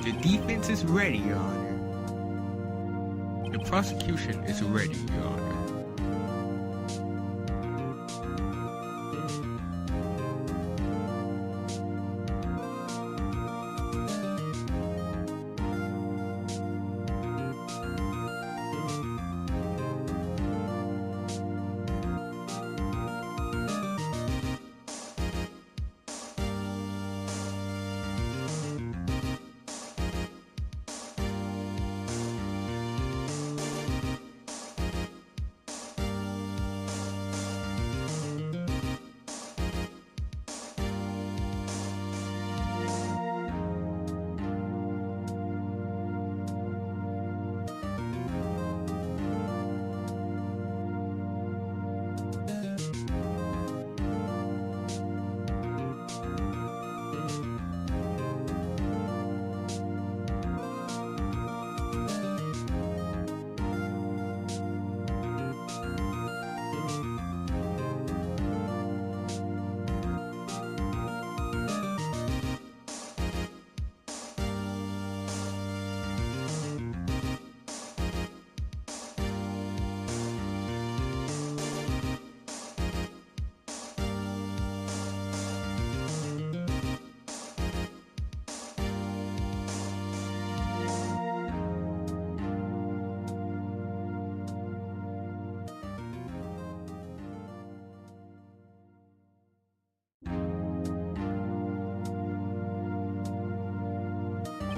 The defense is ready, Your Honor. The prosecution is ready, Your Honor.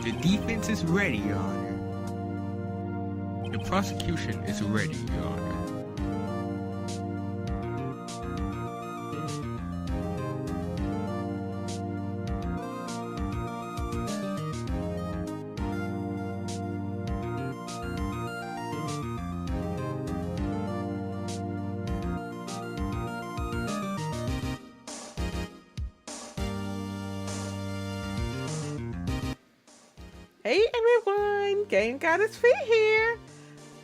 The defense is ready, Your Honor. The prosecution is ready, Your Honor. Hey everyone, GameGoddessFee here.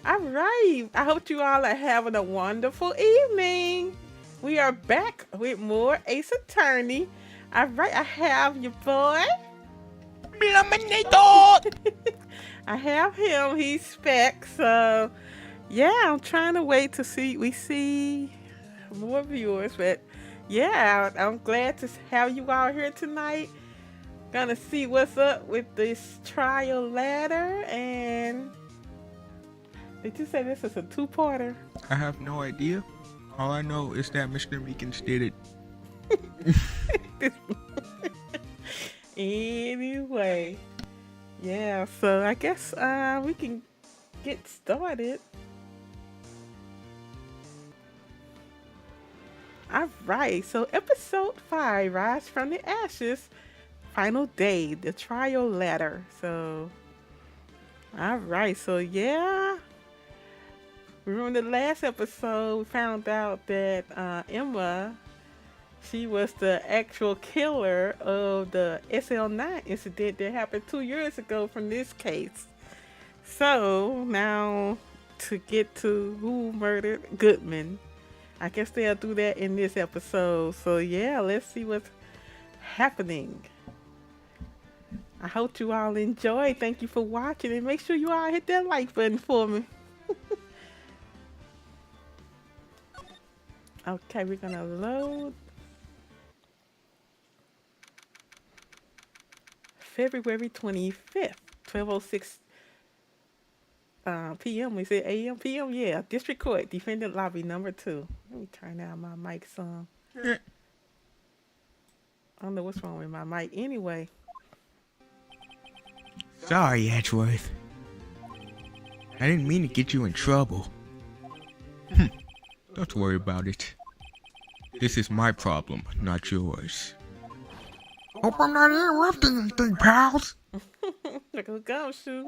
Alright, I hope you all are having a wonderful evening. We are back with more Ace Attorney. Alright, I have your boy. I have him, he's back, so yeah, I'm trying to wait to see more viewers, but yeah, I'm glad to have you all here tonight. Gonna see what's up with this trial ladder. And did you say this is a two-parter? I have no idea. All I know is that Mr. Meekins did it. Anyway, yeah, so I guess we can get started. Alright, so episode 5, Rise from the Ashes. Final day, the trial ladder. So, all right. So yeah, remember the last episode we found out that Emma, she was the actual killer of the SL9 incident that happened 2 years ago from this case. So now to get to who murdered Goodman, I guess they'll do that in this episode. So yeah, let's see what's happening. I hope you all enjoy. Thank you for watching, and make sure you all hit that like button for me. Okay, we're gonna load. February 25th, 12:06 p.m. We said a.m. p.m. Yeah, District Court, Defendant Lobby number 2. Let me turn down my mic some. I don't know what's wrong with my mic anyway. Sorry, Edgeworth. I didn't mean to get you in trouble. Don't worry about it. This is my problem, not yours. Hope I'm not interrupting anything, pals. Like a gumshoe.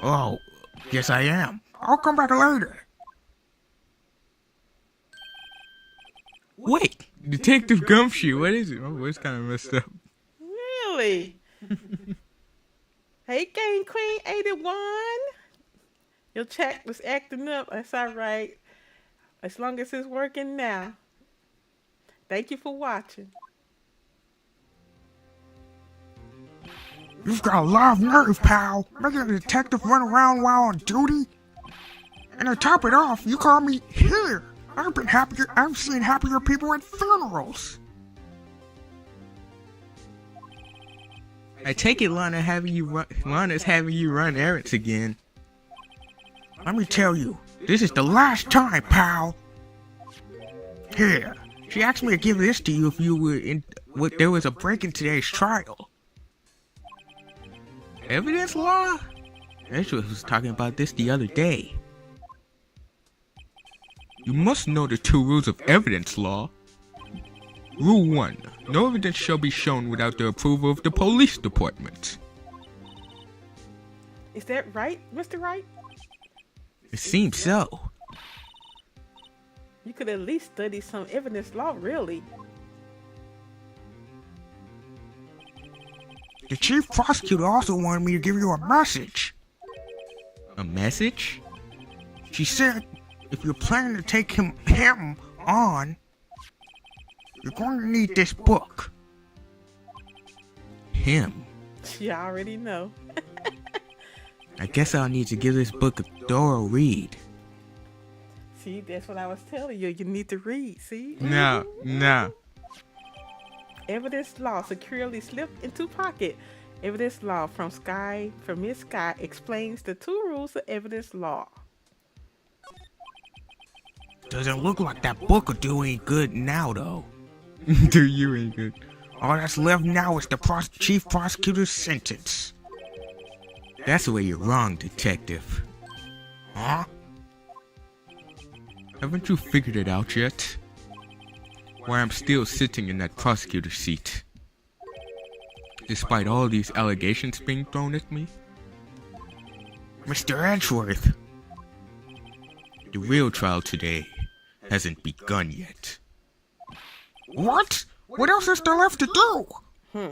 Oh, yes I am. I'll come back later. Wait, Detective Gumshoe, what is it? My voice kind of messed up. Really? Hey, Game Queen 81. Your chat was acting up. That's all right. As long as it's working now. Thank you for watching. You've got a lot of nerve, pal. Making a detective run around while on duty? And to top it off, you call me here. I've seen happier people at funerals. I take it Lana's having you run errands again. Let me tell you, this is the last time, pal. Here, she asked me to give this to you if you were there was a break in today's trial. Evidence law? Angela was talking about this the other day. You must know the 2 rules of evidence law. Rule 1. No evidence shall be shown without the approval of the police department. Is that right, Mr. Wright? It seems so. You could at least study some evidence law, really. The chief prosecutor also wanted me to give you a message. A message? She said if you're planning to take him on, you're going to need this book. Him? You already know. I guess I'll need to give this book a thorough read. See, that's what I was telling you. You need to read, see? No. Evidence law securely slipped into pocket. Evidence law from Miss Sky explains the 2 rules of evidence law. Doesn't look like that book will do any good now, though. Do you any good? All that's left now is the chief prosecutor's sentence. That's where you're wrong, detective. Huh? Haven't you figured it out yet? Why I'm still sitting in that prosecutor's seat, despite all these allegations being thrown at me? Mr. Edgeworth, the real trial today hasn't begun yet. What? What else is there left to do?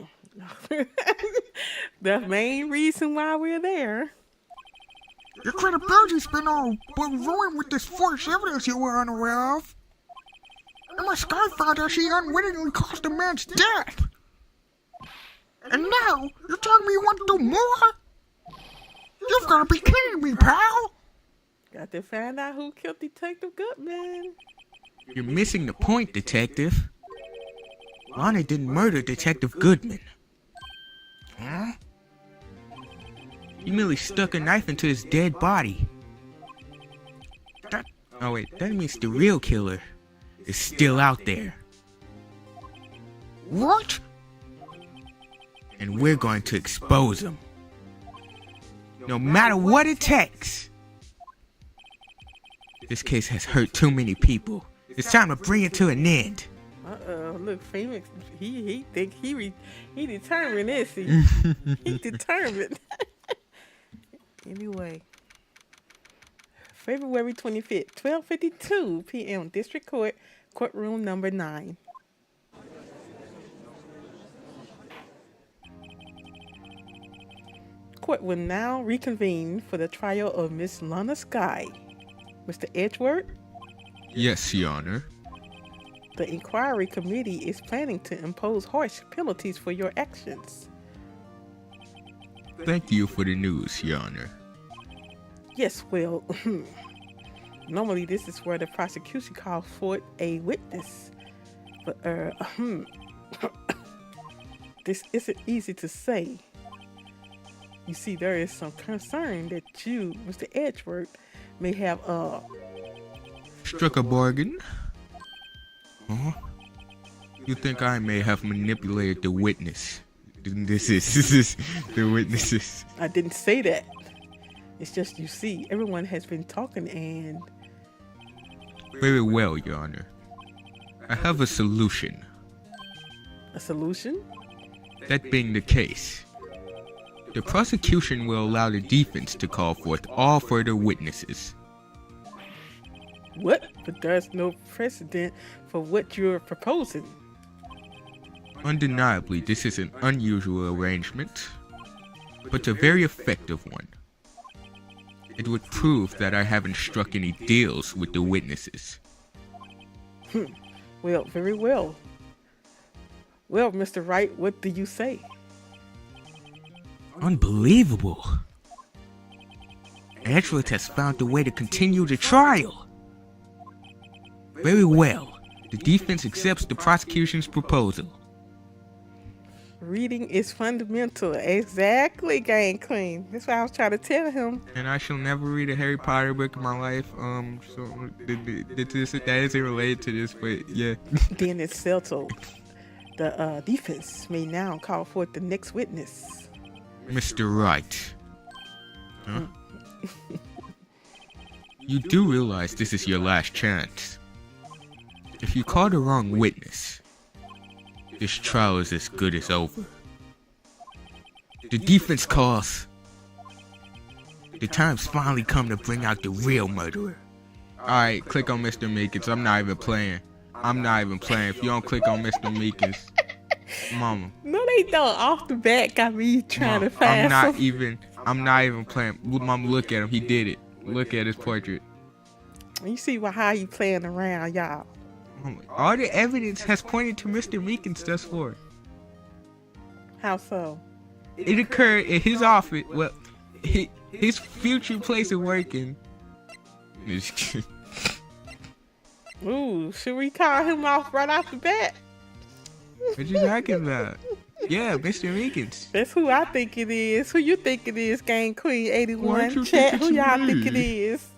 The main reason why we're there. Your credibility's been all but ruined with this false evidence you were unaware of. And my Sky found out she unwittingly caused a man's death. And now, you're telling me you want to do more? You've got to be kidding me, pal! Got to find out who killed Detective Goodman. You're missing the point, Detective. Lana didn't murder Detective Goodman. Huh? You merely stuck a knife into his dead body. That means the real killer is still out there. What? And we're going to expose him. No matter what it takes. This case has hurt too many people. It's time to bring it to an end. Look, Phoenix, he think he determined, is he? He determined. Anyway, February 25th, 12:52 p.m. District Court, courtroom number 9. Court will now reconvene for the trial of Miss Lana Sky. Mr. Edgeworth? Yes, Your Honor. The inquiry committee is planning to impose harsh penalties for your actions. Thank you for the news, Your Honor. Yes, well, normally this is where the prosecution calls for a witness. But, this isn't easy to say. You see, there is some concern that you, Mr. Edgeworth, may have, struck a bargain? Huh? You think I may have manipulated the witness? This is the witnesses. I didn't say that. It's just, you see, everyone has been talking and... Very well, Your Honor. I have a solution. A solution? That being the case, the prosecution will allow the defense to call forth all further witnesses. What? But there's no precedent for what you're proposing. Undeniably, this is an unusual arrangement, but a very effective one. It would prove that I haven't struck any deals with the witnesses. Well, very well. Well, Mr. Wright, what do you say? Unbelievable. Edgeworth has found a way to continue the trial. Very well. The defense accepts the prosecution's proposal. Reading is fundamental. Exactly, Game Queen. That's what I was trying to tell him. And I shall never read a Harry Potter book in my life. So that isn't related to this, but yeah. Then it's settled. The defense may now call forth the next witness. Mr. Wright. Huh? You do realize this is your last chance. If you call the wrong witness, this trial is as good as over. The defense calls. The time's finally come to bring out the real murderer. Alright, click on Mr. Meekins. I'm not even playing. If you don't click on Mr. Meekins, mama. No, they don't. Off the bat got me trying to find I'm not even playing. Mama, look at him. He did it. Look at his portrait. You see how he playing around, y'all. All the evidence has pointed to Mr. Meekins thus far. How so? It occurred in his office. Well, his future place of working. Ooh, should we call him off right off the bat? What you talking about? Yeah, Mr. Meekins. That's who I think it is. Who you think it is, Game Queen 81? Chat, who y'all think it is?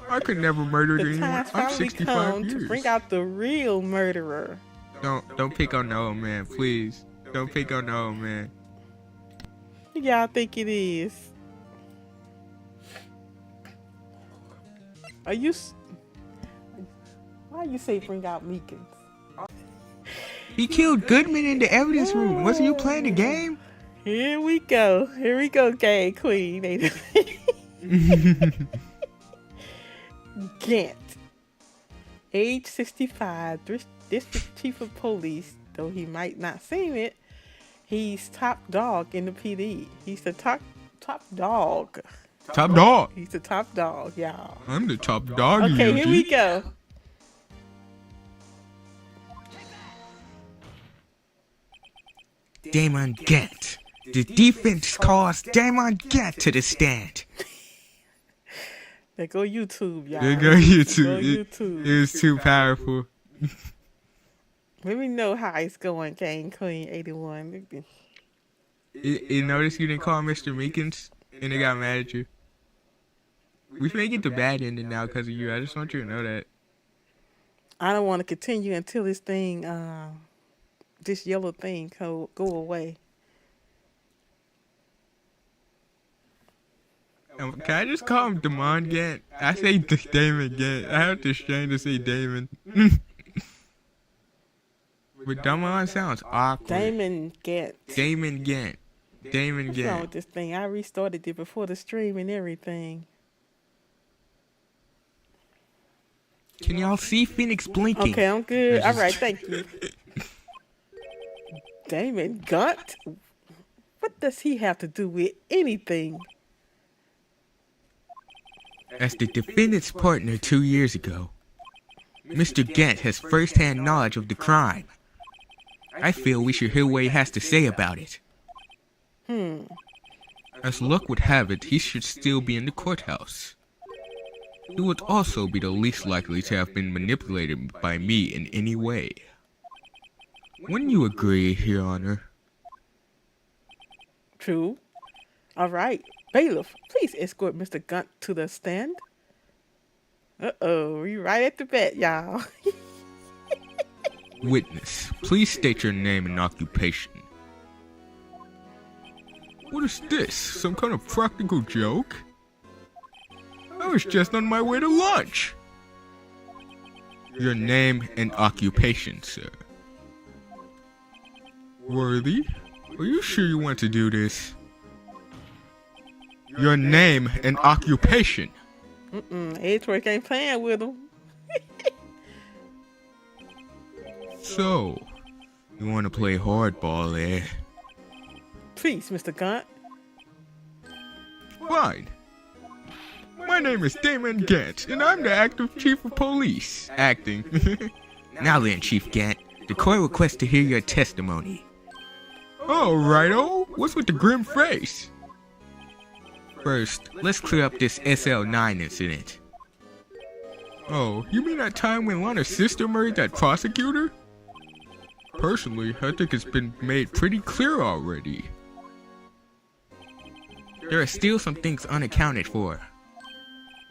I could never murder anyone. I'm 65 come years. To bring out the real murderer. Don't pick on the old man, please. Don't pick on the old man. Who y'all think it is? Why you say bring out Meekins? He killed Goodman in the evidence room. Wasn't you playing the game? Here we go, Game Queen. Gant, age 65, district chief of police. Though he might not seem it, he's top dog in the PD. He's the top dog. Top dog. He's the top dog, y'all. I'm the top dog. Okay, here we go. Damon Gant. The defense calls Damon Gant to the stand. There go YouTube, y'all. There go YouTube. It was too powerful. Let me know how it's going, Game Queen 81. You notice you didn't call Mr. Meekins, and they got mad at you. We may get the bad ending now because of you. I just want you to know that. I don't want to continue until this thing, this yellow thing go away. Can I just call him Damon Gant? I say Damon Gant. I have to strain to say Damon. But Damon sounds awkward. Damon Gant. What's wrong with this thing? I restarted it before the stream and everything. Can y'all see Phoenix blinking? Okay, I'm good. All right, thank you. Damon Gant? What does he have to do with anything? As the defendant's partner 2 years ago, Mr. Gant has first-hand knowledge of the crime. I feel we should hear what he has to say about it. As luck would have it, he should still be in the courthouse. He would also be the least likely to have been manipulated by me in any way. Wouldn't you agree, Your Honor? True. All right. Bailiff, please escort Mr. Gant to the stand. Uh-oh, we right at the bat, y'all. Witness, please state your name and occupation. What is this? Some kind of practical joke? I was just on my way to lunch. Your name and occupation, sir. Worthy, are you sure you want to do this? Your name and occupation. Edgeworth ain't playing with him. So, you want to play hardball, eh? Please, Mr. Gant. Fine. My name is Damon Gant, and I'm the acting chief of police. Acting. Now then, Chief Gant, the court requests to hear your testimony. All righto. What's with the grim face? First, let's clear up this SL9 incident. Oh, you mean that time when Lana's sister married that prosecutor? Personally, I think it's been made pretty clear already. There are still some things unaccounted for.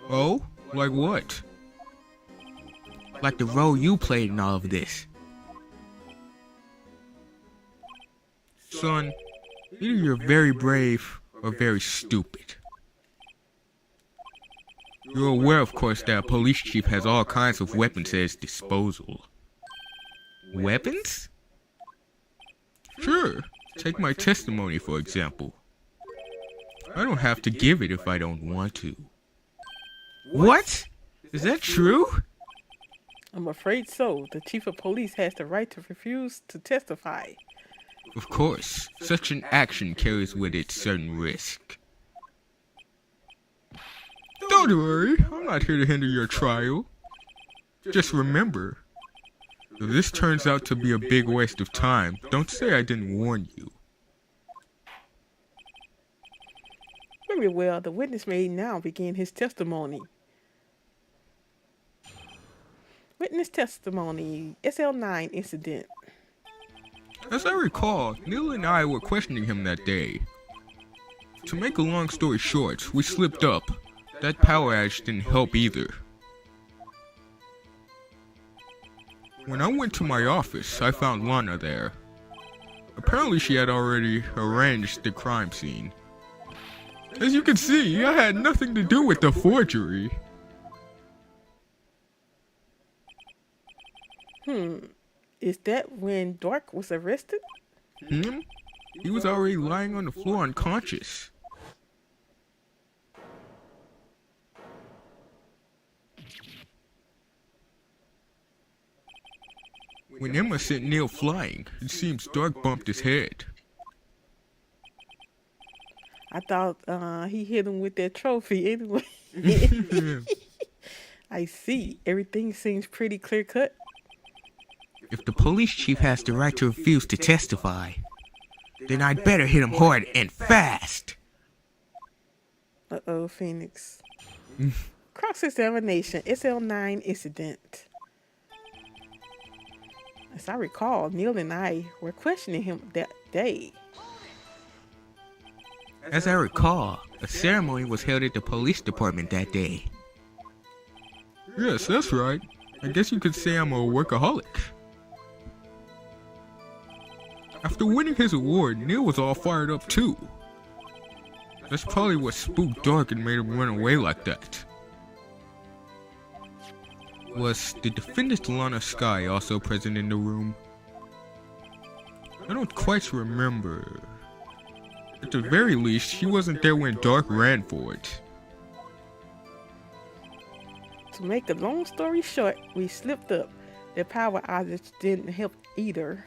Oh? Like what? Like the role you played in all of this. Son, either you're very brave or very stupid. You're aware, of course, that a police chief has all kinds of weapons at his disposal. Weapons? Sure. Take my testimony, for example. I don't have to give it if I don't want to. What? Is that true? I'm afraid so. The chief of police has the right to refuse to testify. Of course, such an action carries with it certain risk. Don't worry, I'm not here to hinder your trial. Just remember, if this turns out to be a big waste of time, don't say I didn't warn you. Very well, the witness may now begin his testimony. Witness testimony, SL9 incident. As I recall, Neil and I were questioning him that day. To make a long story short, we slipped up. That power outage didn't help either. When I went to my office, I found Lana there. Apparently she had already arranged the crime scene. As you can see, I had nothing to do with the forgery. Is that when Dark was arrested? He was already lying on the floor unconscious. When Emma sent Neil flying, it seems Dark bumped his head. I thought he hit him with that trophy anyway. I see. Everything seems pretty clear cut. If the police chief has the right to refuse to testify, then I'd better hit him hard and fast. Uh-oh, Phoenix. Cross-examination, SL9 incident. As I recall, Neil and I were questioning him that day. As I recall, a ceremony was held at the police department that day. Yes, that's right. I guess you could say I'm a workaholic. After winning his award, Neil was all fired up too. That's probably what spooked Dark and made him run away like that. Was the defendant Lana Sky also present in the room? I don't quite remember. At the very least, she wasn't there when Dark ran for it. To make a long story short, we slipped up. The power outage didn't help either.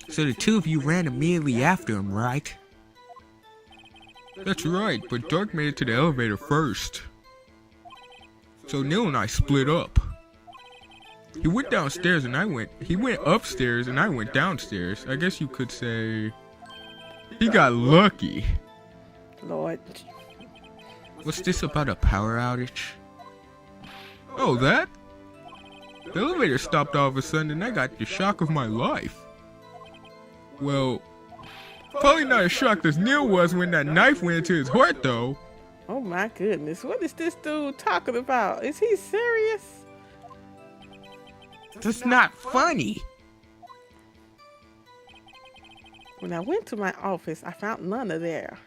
So the two of you ran immediately after him, right? That's right, but Dark made it to the elevator first. So Neil and I split up. He went downstairs and he went upstairs and I went downstairs. I guess you could say he got lucky. Lord. What's this about a power outage? Oh, that? The elevator stopped all of a sudden and I got the shock of my life. Well, probably not as shocked as Neil was when that knife went into his heart though. Oh my goodness, what is this dude talking about? Is he serious? That's not funny. When I went to my office, I found Lana there.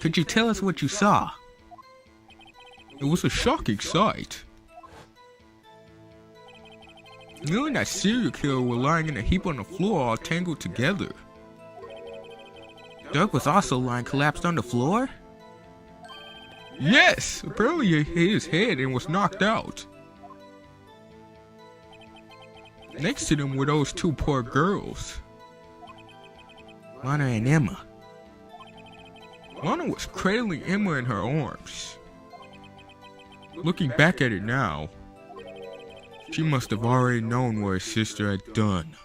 Could you tell us what you saw? It was a shocking sight. Neil and that serial killer were lying in a heap on the floor all tangled together. Dark was also lying collapsed on the floor? Yes! Apparently he hit his head and was knocked out. Next to them were those two poor girls. Lana and Emma. Lana was cradling Emma in her arms. Looking back at it now, she must have already known what her sister had done.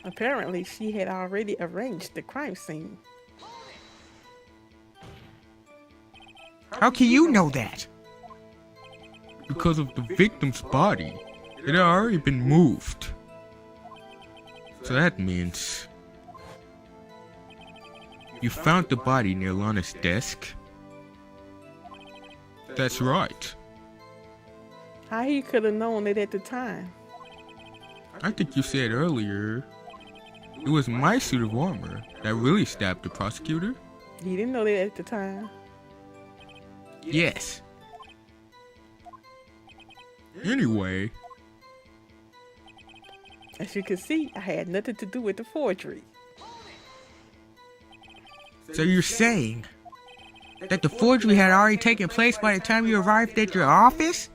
Apparently, she had already arranged the crime scene. How can you know that? Because of the victim's body. It had already been moved. So that means you found the body near Lana's desk? That's right. How he could have known it at the time? I think you said earlier it was my suit of armor that really stabbed the prosecutor? He didn't know that at the time. Yes. Anyway, As you can see, I had nothing to do with the forgery. so you're saying that the forgery had already taken place by the time you arrived at your office?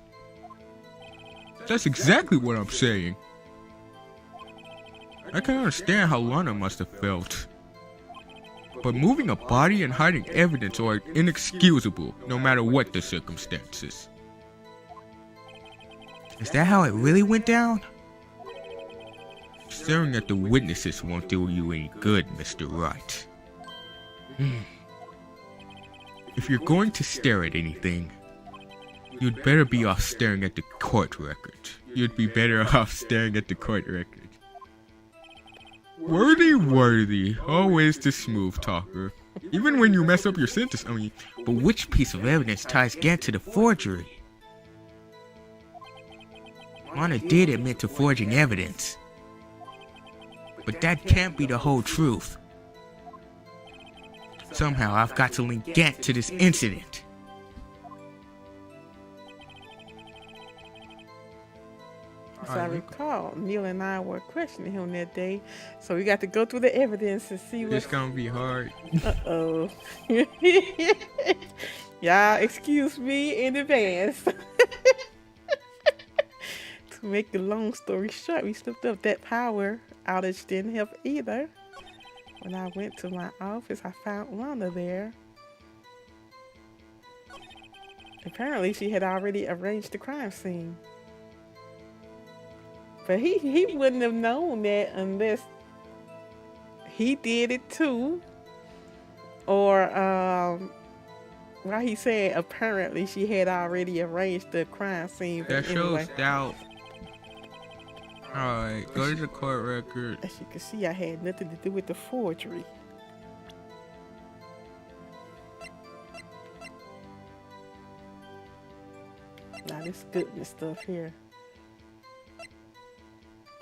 That's exactly what I'm saying. I can understand how Lana must have felt. But moving a body and hiding evidence are inexcusable, no matter what the circumstances. Is that how it really went down? Staring at the witnesses won't do you any good, Mr. Wright. If you're going to stare at anything, you'd better be off staring at the court record. You'd be better off staring at the court record. Worthy, always the smooth talker. Even when you mess up your sentence, but which piece of evidence ties Gant to the forgery? Lana did admit to forging evidence. But that can't be the whole truth. Somehow I've got to link Gant to this incident. As I recall, Neil and I were questioning him that day, so we got to go through the evidence and see what. It's gonna be hard. Uh-oh. Y'all excuse me in advance. To make a long story short, we slipped up. That power outage didn't help either. When I went to my office, I found Lana there. Apparently, she had already arranged the crime scene. But he wouldn't have known that unless he did it too. Or, why he said apparently she had already arranged the crime scene. That shows doubt. Alright, go to the court record. As you can see, I had nothing to do with the forgery. Now this goodness stuff here.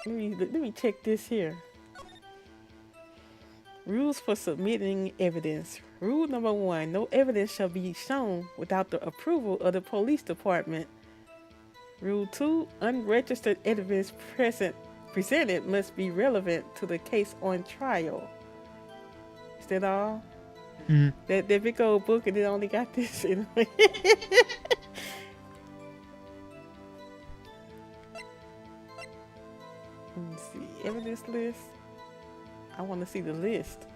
Let me check this here. Rules for submitting evidence. Rule number 1, no evidence shall be shown without the approval of the police department. Rule 2, unregistered evidence presented must be relevant to the case on trial. Is that all? Mm-hmm. That big old book and it only got this in it. Let me see, evidence list. I want to see the list.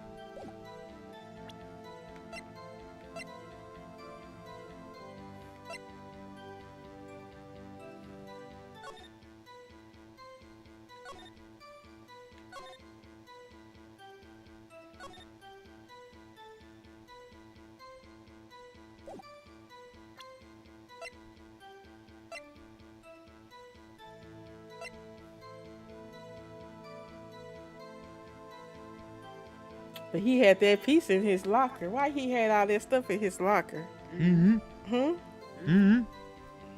But he had that piece in his locker. Why he had all that stuff in his locker?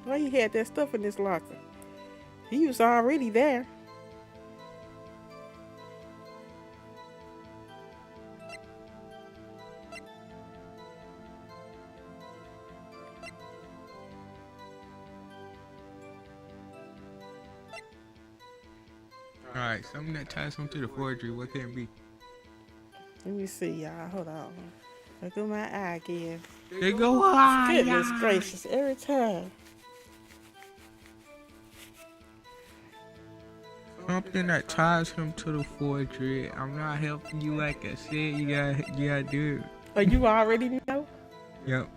Why he had that stuff in his locker? He was already there. Alright, something that ties him to the forgery, what can it be? Let me see, y'all. Hold on. Look at my eye again. They go high. Goodness gracious, every time. Something that ties him to the forgery. I'm not helping you like I said. You gotta do it. Oh, you already know? Yep.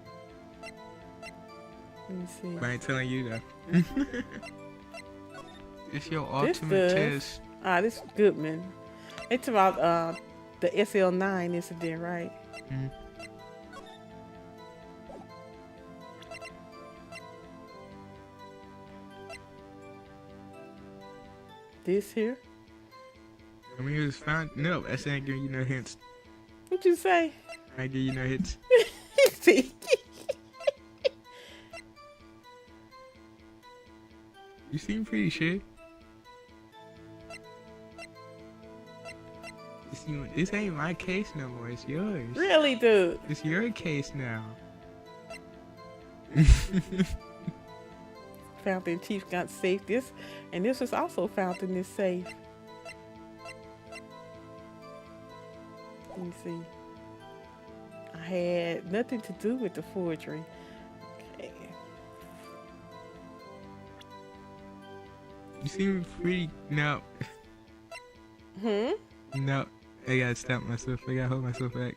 Let me see. But I ain't telling you though. It's your This ultimate does. test. This is Goodman. It's about the SL9 incident, right? Mm. This here. I mean, it was found. No, that's not giving you no hints. What you say? I give you no hints. See? You seem pretty sure. This ain't my case no more. It's yours. Really, dude? It's your case now. Found in Chief got safe. This was also found in this safe. Let me see. I had nothing to do with the forgery. Okay. You seem pretty. No. No. I gotta stop myself. I gotta hold myself back.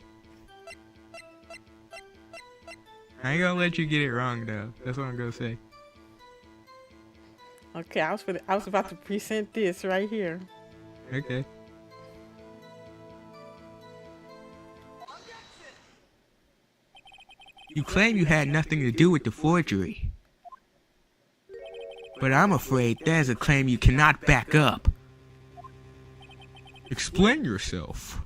I ain't gonna let you get it wrong though. That's what I'm gonna say. Okay, I was about to present this right here. Okay. You claim you had nothing to do with the forgery. But I'm afraid that is a claim you cannot back up. Explain yourself.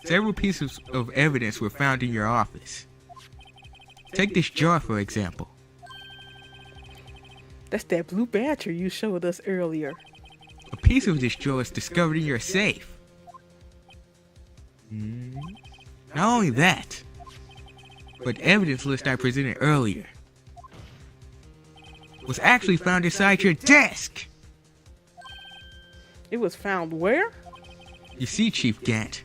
Several pieces of evidence were found in your office. Take this jar for example. That's that blue battery you showed us earlier. A piece of this jar is discovered in your safe. Not only that, but evidence list I presented earlier was actually found inside your desk. It was found where? You see, Chief Gant,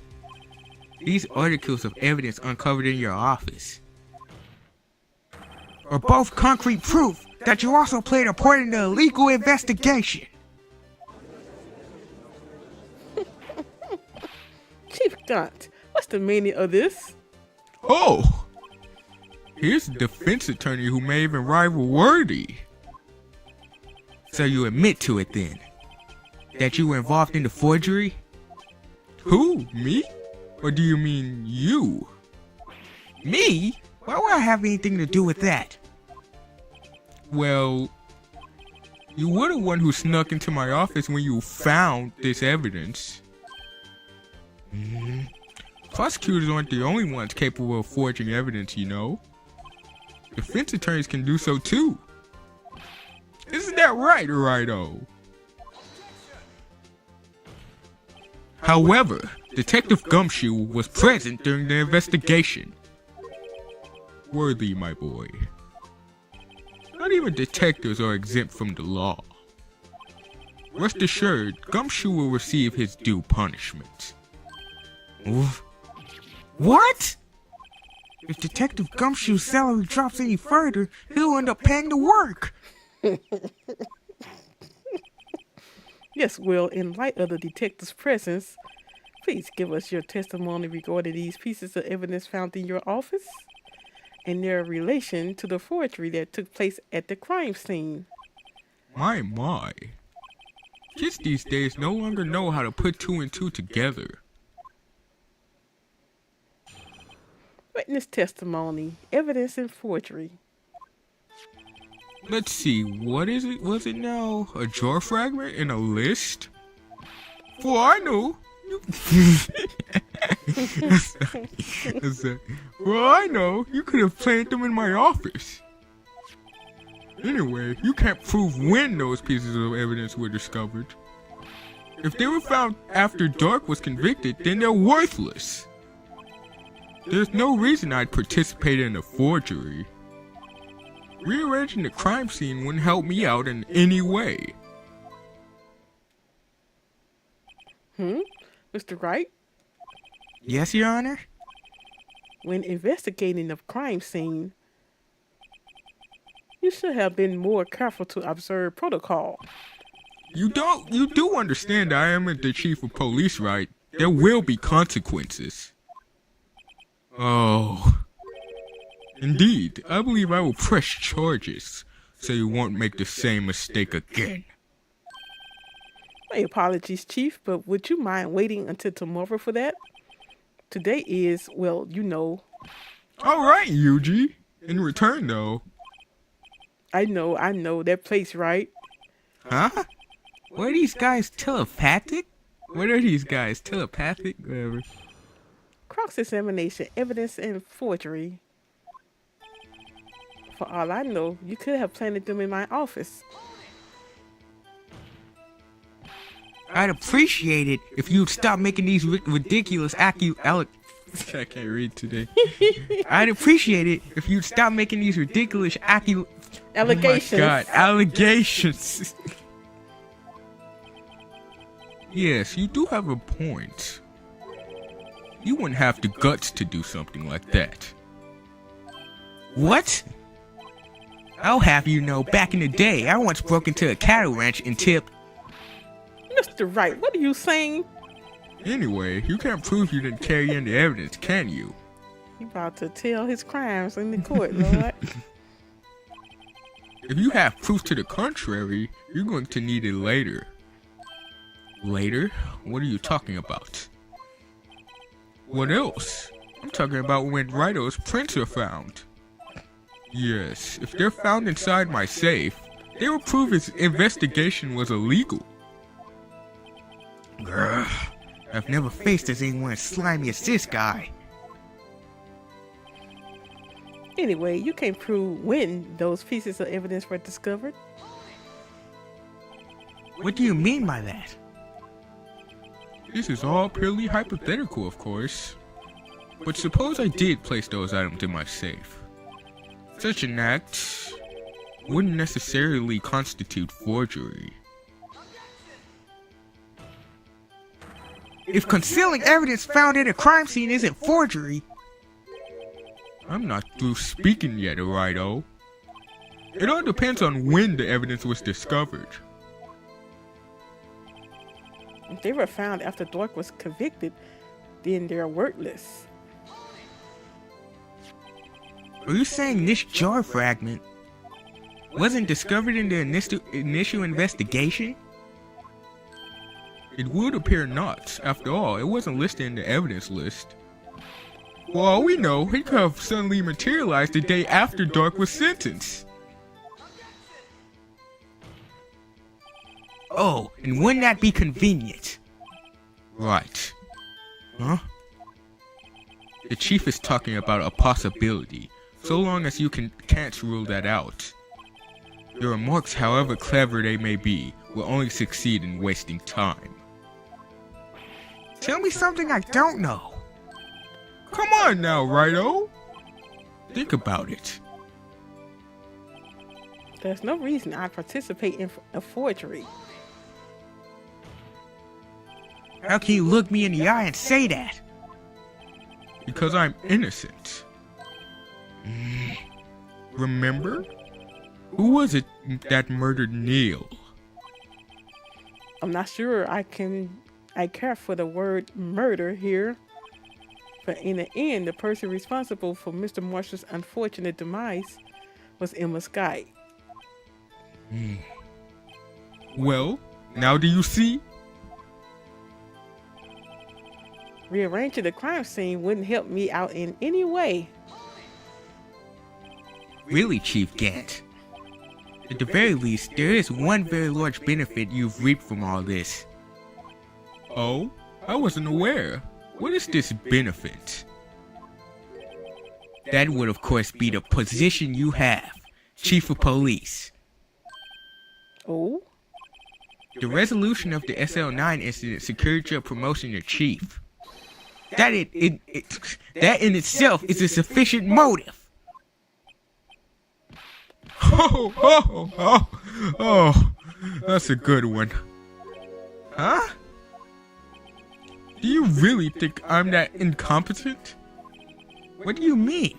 these articles of evidence uncovered in your office are both concrete proof that you also played a part in the illegal investigation. Chief Gant, what's the meaning of this? Oh! Here's a defense attorney who may even rival Worthy. So you admit to it then? That you were involved in the forgery? Who? Me? Or do you mean you? Me? Why would I have anything to do with that? Well, you were the one who snuck into my office when you found this evidence. Prosecutors aren't the only ones capable of forging evidence, you know. Defense attorneys can do so too. Isn't that right, Righto? However, Detective Gumshoe was present during the investigation. Worthy, my boy. Not even detectives are exempt from the law. Rest assured, Gumshoe will receive his due punishment. What? If Detective Gumshoe's salary drops any further, he'll end up paying the work. Yes, well, in light of the detective's presence, please give us your testimony regarding these pieces of evidence found in your office and their relation to the forgery that took place at the crime scene. My. Kids these days no longer know how to put two and two together. Witness testimony, evidence and forgery. Let's see, what is it? Was it now? A jar fragment in a list? For I know. Well, I know. You could have planted them in my office. Anyway, you can't prove when those pieces of evidence were discovered. If they were found after Dark was convicted, then they're worthless. There's no reason I'd participate in a forgery. Rearranging the crime scene wouldn't help me out in any way. Mr. Wright? Yes, Your Honor? When investigating the crime scene, you should have been more careful to observe protocol. You do understand I am the chief of police, right? There will be consequences. Oh. Indeed, I believe I will press charges, so you won't make the same mistake again. My apologies, Chief, but would you mind waiting until tomorrow for that? Today is, well, you know. Alright, Yuji. In return, though. I know, that place, right? Huh? What are these guys telepathic? Whatever. Cross-examination, evidence, and forgery. For all I know, you could have planted them in my office. I'd appreciate it if you'd stop making these ridiculous I can't read today. I'd appreciate it if you'd stop making these ridiculous Allegations. Oh my God, allegations. Yes, you do have a point. You wouldn't have the guts to do something like that. What? I'll have you know, back in the day, I once broke into a cattle ranch and tipped. Mr. Wright, what are you saying? Anyway, you can't prove you didn't carry in the evidence, can you? He about to tell his crimes in the court, Lord. If you have proof to the contrary, you're going to need it later. Later? What are you talking about? What else? I'm talking about when Rito's prints are found. Yes, if they're found inside my safe, they will prove his investigation was illegal. Grr, I've never faced as anyone as slimy as this guy. Anyway, you can't prove when those pieces of evidence were discovered. What do you mean by that? This is all purely hypothetical, of course. But suppose I did place those items in my safe. Such an act wouldn't necessarily constitute forgery. If concealing evidence found at a crime scene isn't forgery, I'm not through speaking yet, Rito. It all depends on when the evidence was discovered. If they were found after Dork was convicted, then they're worthless. Are you saying this jar fragment wasn't discovered in the initial investigation? It would appear not. After all, it wasn't listed in the evidence list. For all we know, it could have suddenly materialized the day after Dork was sentenced. Oh, and wouldn't that be convenient? Right. Huh? The chief is talking about a possibility, so long as you can't rule that out. Your remarks, however clever they may be, will only succeed in wasting time. Tell me something I don't know. Come on now, Rito. Think about it. There's no reason I'd participate in a forgery. How can you look me in the eye and say that? Because I'm innocent. Remember? Who was it that murdered Neil? I'm not sure I care for the word murder here. But in the end, the person responsible for Mr. Marshall's unfortunate demise was Emma Sky. Well, now do you see? Rearranging the crime scene wouldn't help me out in any way. Really, Chief Gant? At the very least, there is one very large benefit you've reaped from all this. Oh? I wasn't aware. What is this benefit? That would of course be the position you have, Chief of Police. Oh? The resolution of the SL9 incident secured your promotion to Chief. That in itself is a sufficient motive. Oh, that's a good one. Huh? Do you really think I'm that incompetent? What do you mean?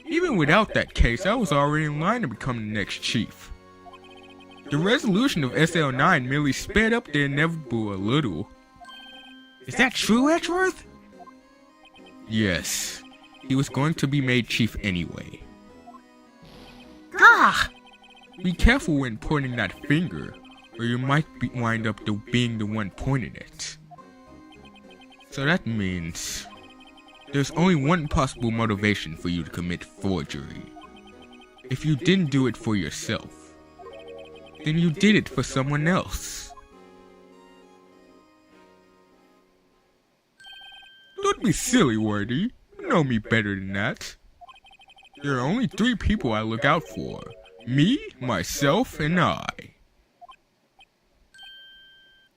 Even without that case, I was already in line to become the next chief. The resolution of SL9 merely sped up the inevitable a little. Is that true, Edgeworth? Yes. He was going to be made chief anyway. Gah! Be careful when pointing that finger, or you might wind up being the one pointed at. So that means there's only one possible motivation for you to commit forgery. If you didn't do it for yourself, then you did it for someone else. Don't be silly, Wordy. You know me better than that. There are only 3 people I look out for. Me, myself, and I.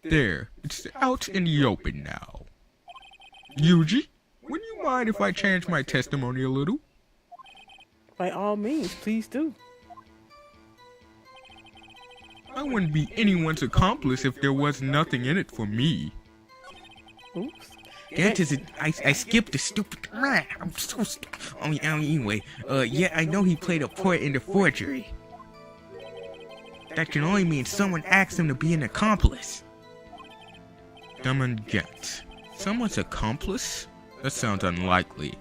There, it's out in the open now. Yuji, would you mind if I change my testimony a little? By all means, please do. I wouldn't be anyone's accomplice if there was nothing in it for me. Oops. That is I skipped the stupid. I'm so stupid. Anyway, yeah, I know he played a part in the forgery. That can only mean someone asked him to be an accomplice. Dumb and get. Someone's accomplice? That sounds unlikely.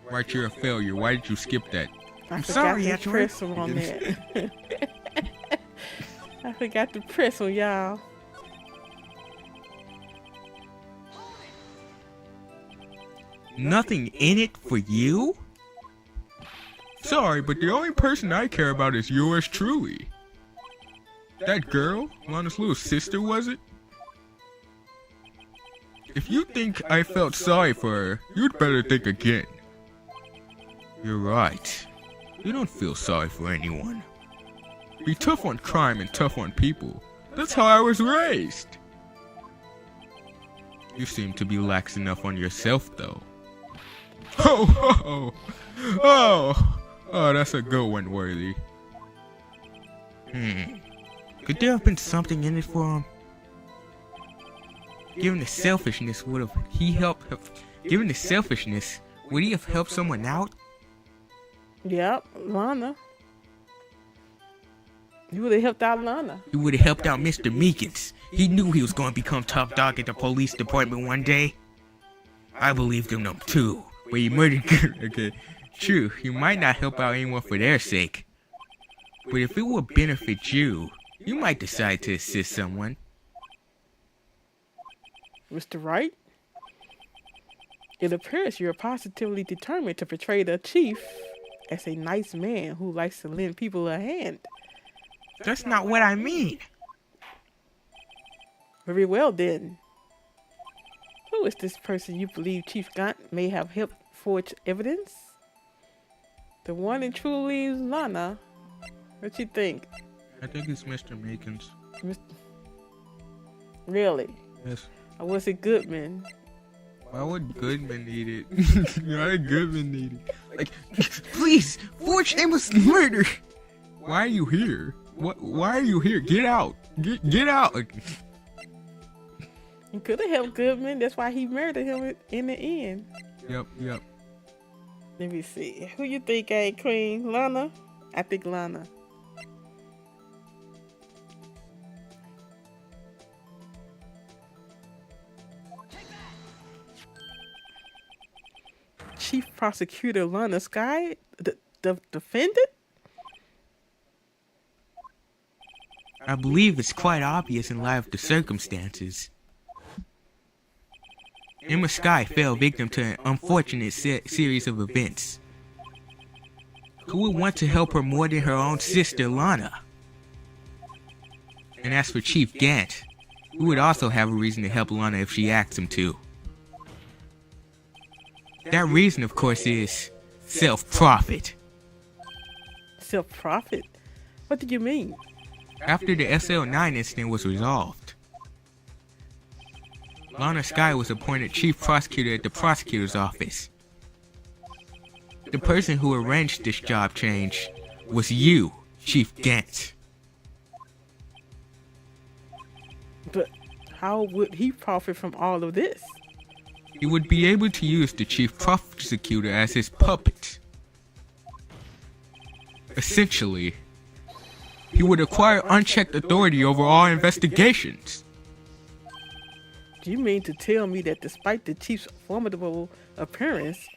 Right, you're a failure. Why did you skip that? I'm sorry, to press on that. I forgot to press on y'all. Nothing in it for you? Sorry, but the only person I care about is yours truly. That girl, Lana's little sister, was it? If you think I felt sorry for her, you'd better think again. You're right. You don't feel sorry for anyone. Be tough on crime and tough on people. That's how I was raised. You seem to be lax enough on yourself, though. Oh, that's a good one, Worthy. Could there have been something in it for him? Given the selfishness, would he have helped someone out? Yep, Lana. You would have helped out Lana. He would have helped out Mr. Meekins. He knew he was going to become top dog at the police department one day. I believed in him too. But he murdered okay. True, he might not help out anyone for their sake. But if it would benefit you, you might decide to assist someone. Mr. Wright? It appears you're positively determined to portray the chief as a nice man who likes to lend people a hand. That's not what I mean. Very well then. Who is this person you believe Chief Gant may have helped forge evidence? The one and truly Lana. What you think? I think it's Mr. Meekins. Really? Yes. Or was it Goodman? Why would Goodman need it? Why would Goodman need it? Like, please, forge Amos murder. Why are you here? Why are you here? Get out! Get out! He could have helped Goodman. That's why he murdered him in the end. Yep. Let me see. Who you think ain't Queen? Lana? I think Lana. Chief Prosecutor Lana Sky? The defendant? I believe it's quite obvious in light of the circumstances. Emma Sky fell victim to an unfortunate series of events. Who would want to help her more than her own sister, Lana? And as for Chief Gant, who would also have a reason to help Lana if she asked him to. That reason, of course, is self-profit. Self-profit? What do you mean? After the SL9 incident was resolved, Lana Sky was appointed chief prosecutor at the prosecutor's office. The person who arranged this job change was you, Chief Gant. But how would he profit from all of this? He would be able to use the chief prosecutor as his puppet. Essentially, he would acquire unchecked authority over all investigations. Do you mean to tell me that despite the chief's formidable appearance,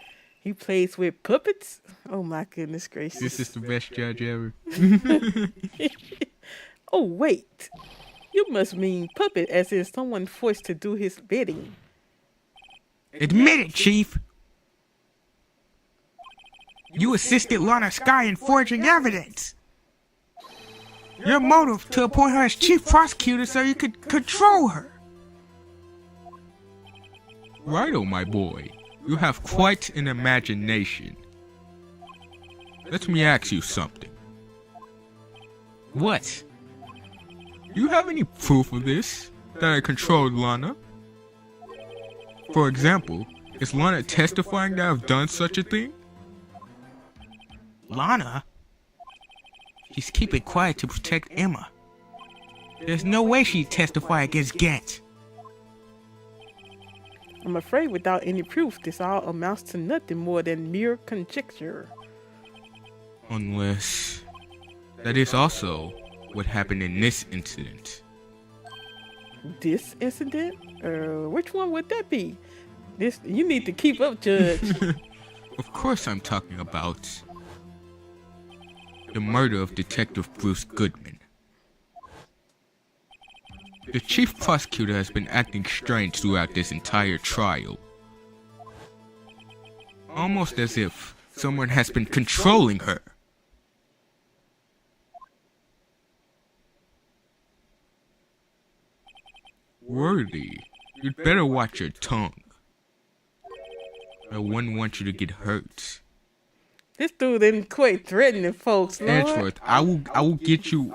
He plays with puppets? Oh my goodness gracious. This is the best judge ever. Oh wait. You must mean puppet as in someone forced to do his bidding. Admit it, Chief. You assisted Lana Sky in forging evidence. Your motive to appoint her as chief prosecutor so you could control her. Righto, my boy. You have quite an imagination. Let me ask you something. What? You have any proof of this? That I controlled Lana? For example, is Lana testifying that I've done such a thing? Lana? She's keeping quiet to protect Emma. There's no way she'd testify against Gant. I'm afraid without any proof, this all amounts to nothing more than mere conjecture. Unless... that is also what happened in this incident. This incident? Which one would that be? This, you need to keep up, Judge. Of course I'm talking about the murder of Detective Bruce Goodman. The chief prosecutor has been acting strange throughout this entire trial. Almost as if someone has been controlling her. Worthy, you'd better watch your tongue. I wouldn't want you to get hurt. This dude didn't quite threatening folks, Lord. Edgeworth, I will get you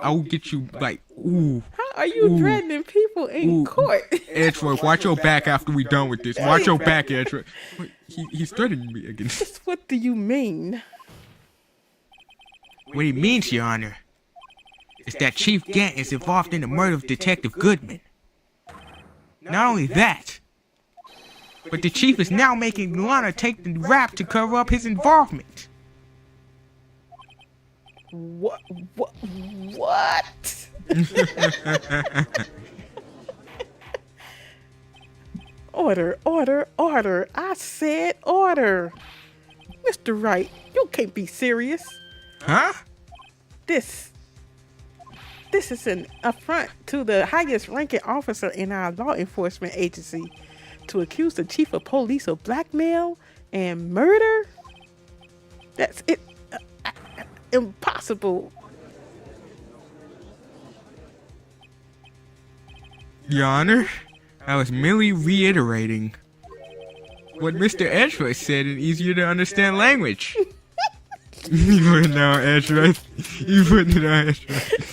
like, ooh. How are you threatening people in court? Edgeworth, watch your back after we done with this. Watch your back, Edgeworth. He's threatening me again. Just what do you mean? What he means, Your Honor, is that Chief Gant is involved in the murder of Detective Goodman. Not only that, but the Chief is now making Lana take the rap to cover up his involvement. What? Order. I said order. Mr. Wright, you can't be serious. Huh? This is an affront to the highest ranking officer in our law enforcement agency. To accuse the chief of police of blackmail and murder? That's it. Impossible. Your Honor, I was merely reiterating what Mr. Edgeworth said in easier to understand language. You put it on Edgeworth. You put it on Edgeworth.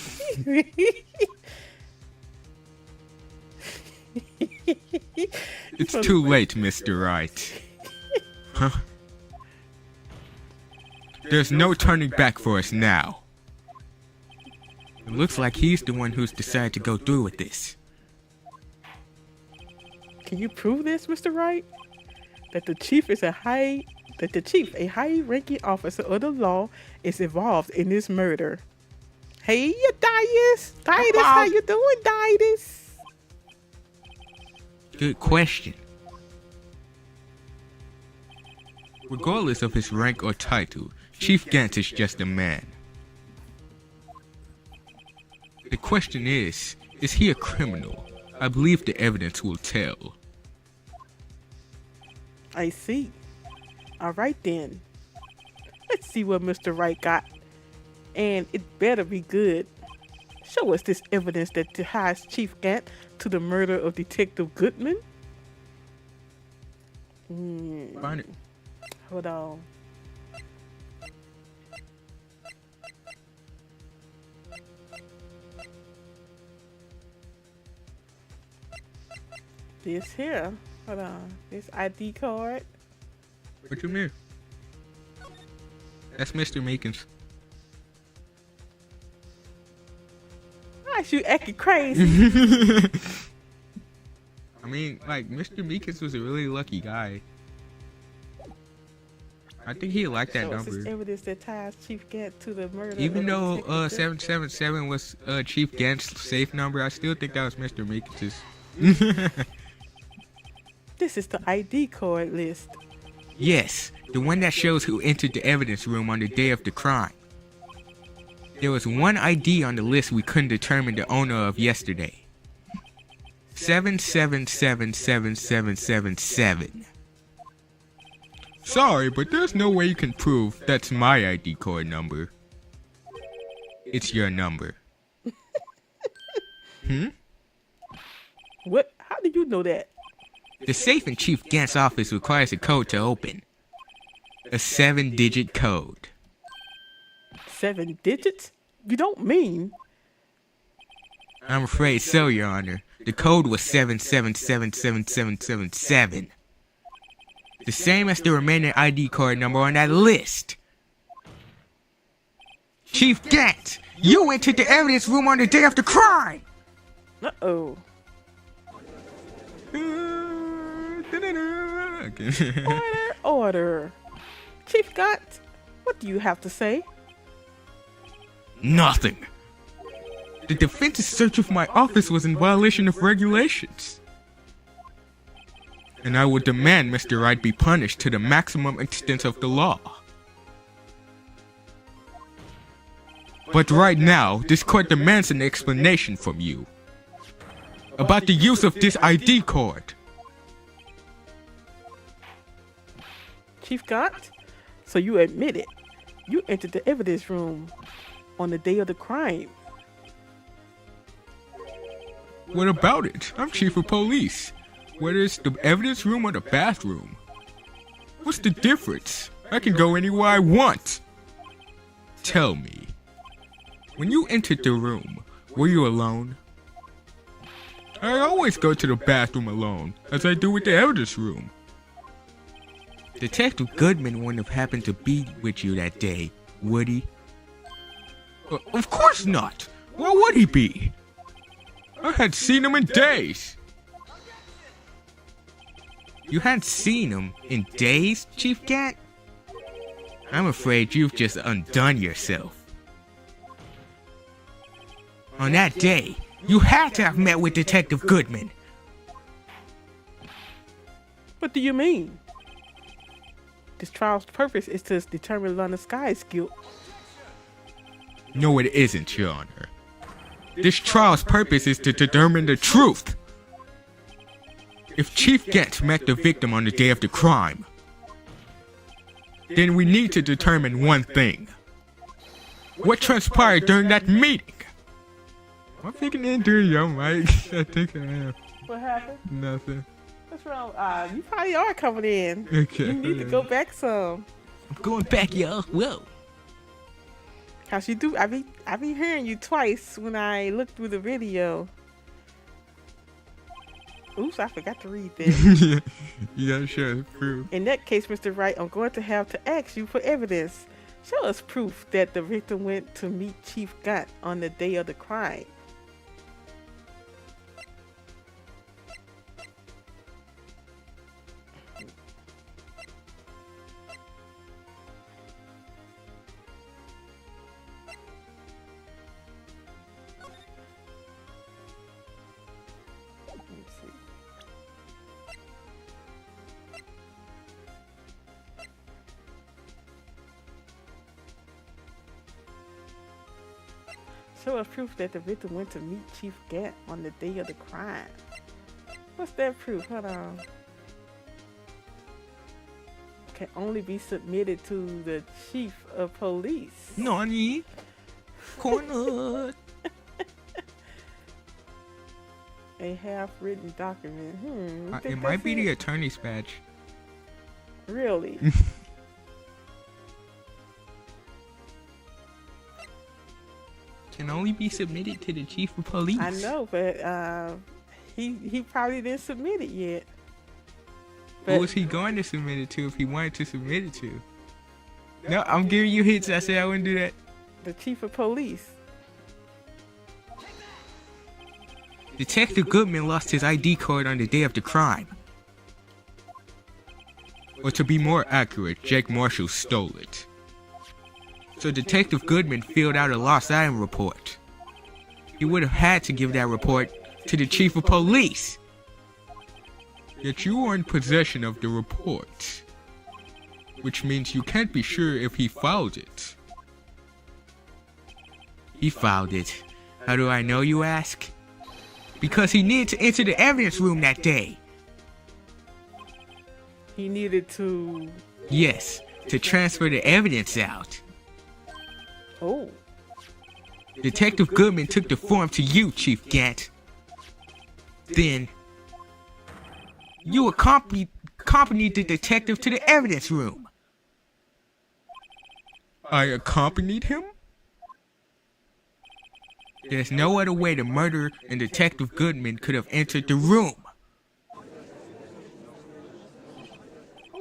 It's too late, Mr. Wright. Huh? There's no turning back for us now. It looks like he's the one who's decided to go through with this. Can you prove this, Mr. Wright? That the chief, a high-ranking officer of the law, is involved in this murder. Hey, Dias! Dias, how you doing, Dias? Good question. Regardless of his rank or title, Chief Gant is just a man. The question is he a criminal? I believe the evidence will tell. I see. All right then. Let's see what Mr. Wright got. And it better be good. Show us this evidence that ties Chief Gant to the murder of Detective Goodman. Find it. Hold on. This here. Hold on. This ID card. What you mean? That's Mr. Meekins. Gosh, you acting crazy. I mean, like, Mr. Meekins was a really lucky guy. I think he liked that Show us this number. evidence that ties Chief Gant to the murder. Even of though Detective 777 was Chief Gant's safe number, I still think that was Mr. Meekins'. This is the ID card list. Yes, The one that shows who entered the evidence room on the day of the crime. There was one ID on the list we couldn't determine the owner of yesterday. 7777777. Sorry, but there's no way you can prove that's my ID card number. It's your number. What? How do you know that? The safe in Chief Gant's office requires a code to open. A 7-digit code. 7 digits? You don't mean? I'm afraid so, Your Honor. The code was 7777777. The same as the remaining ID card number on that list. Chief Gant, you entered the evidence room on the day of the crime! Uh-oh. Order. Chief Gant, what do you have to say? Nothing. The defense's search of my office was in violation of regulations. And I would demand Mr. Wright be punished to the maximum extent of the law. But right now, this court demands an explanation from you about the use of this ID card. Chief Gant, so you admit it. You entered the evidence room on the day of the crime. What about it? I'm chief of police. Whether it's the evidence room or the bathroom. What's the difference? I can go anywhere I want. Tell me, when you entered the room, were you alone? I always go to the bathroom alone, as I do with the evidence room. Detective Goodman wouldn't have happened to be with you that day, would he? Of course not! Why would he be? I hadn't seen him in days! You hadn't seen him in days, Chief Gant? I'm afraid you've just undone yourself. On that day, you had to have met with Detective Goodman. What do you mean? This trial's purpose is to determine London Sky's guilt. No, it isn't, Your Honor. This trial's purpose is to determine the truth. If Chief Gant met the victim on the day of the crime, then we need to determine one thing. What transpired during that meeting? I'm thinking into your mic. I think I am. What happened? Nothing. What's wrong? You probably are coming in. Okay. You need to go back some. I'm going back, y'all. Whoa. How's you do? I be hearing you twice when I look through the video. Oops, I forgot to read this. You gotta show us proof. In that case, Mr. Wright, I'm going to have to ask you for evidence. Show us proof that the victim went to meet Chief Gant on the day of the crime. Show us proof that the victim went to meet Chief Gant on the day of the crime. What's that proof? Hold on. Can only be submitted to the chief of police. Nani? Corner. A half-written document. It might be the attorney's badge. Really? Can only be submitted to the chief of police. I know, but he probably didn't submit it yet. But Who was he going to submit it to if he wanted to submit it to? No, I'm giving you hints. I said I wouldn't do that. the chief of police. Detective Goodman lost his ID card on the day of the crime. Or to be more accurate, Jake Marshall stole it. So Detective Goodman filled out a lost item report. He would have had to give that report to the chief of police. Yet you were in possession of the report. which means you can't be sure if he filed it. He filed it. How do I know, you ask? Because he needed to enter the evidence room that day. He needed to... Yes, to transfer the evidence out. Oh. Detective Goodman took the form to you, Chief Gant. Then, you accompanied the detective to the evidence room. I accompanied him? There's no other way the murderer and Detective Goodman could have entered the room.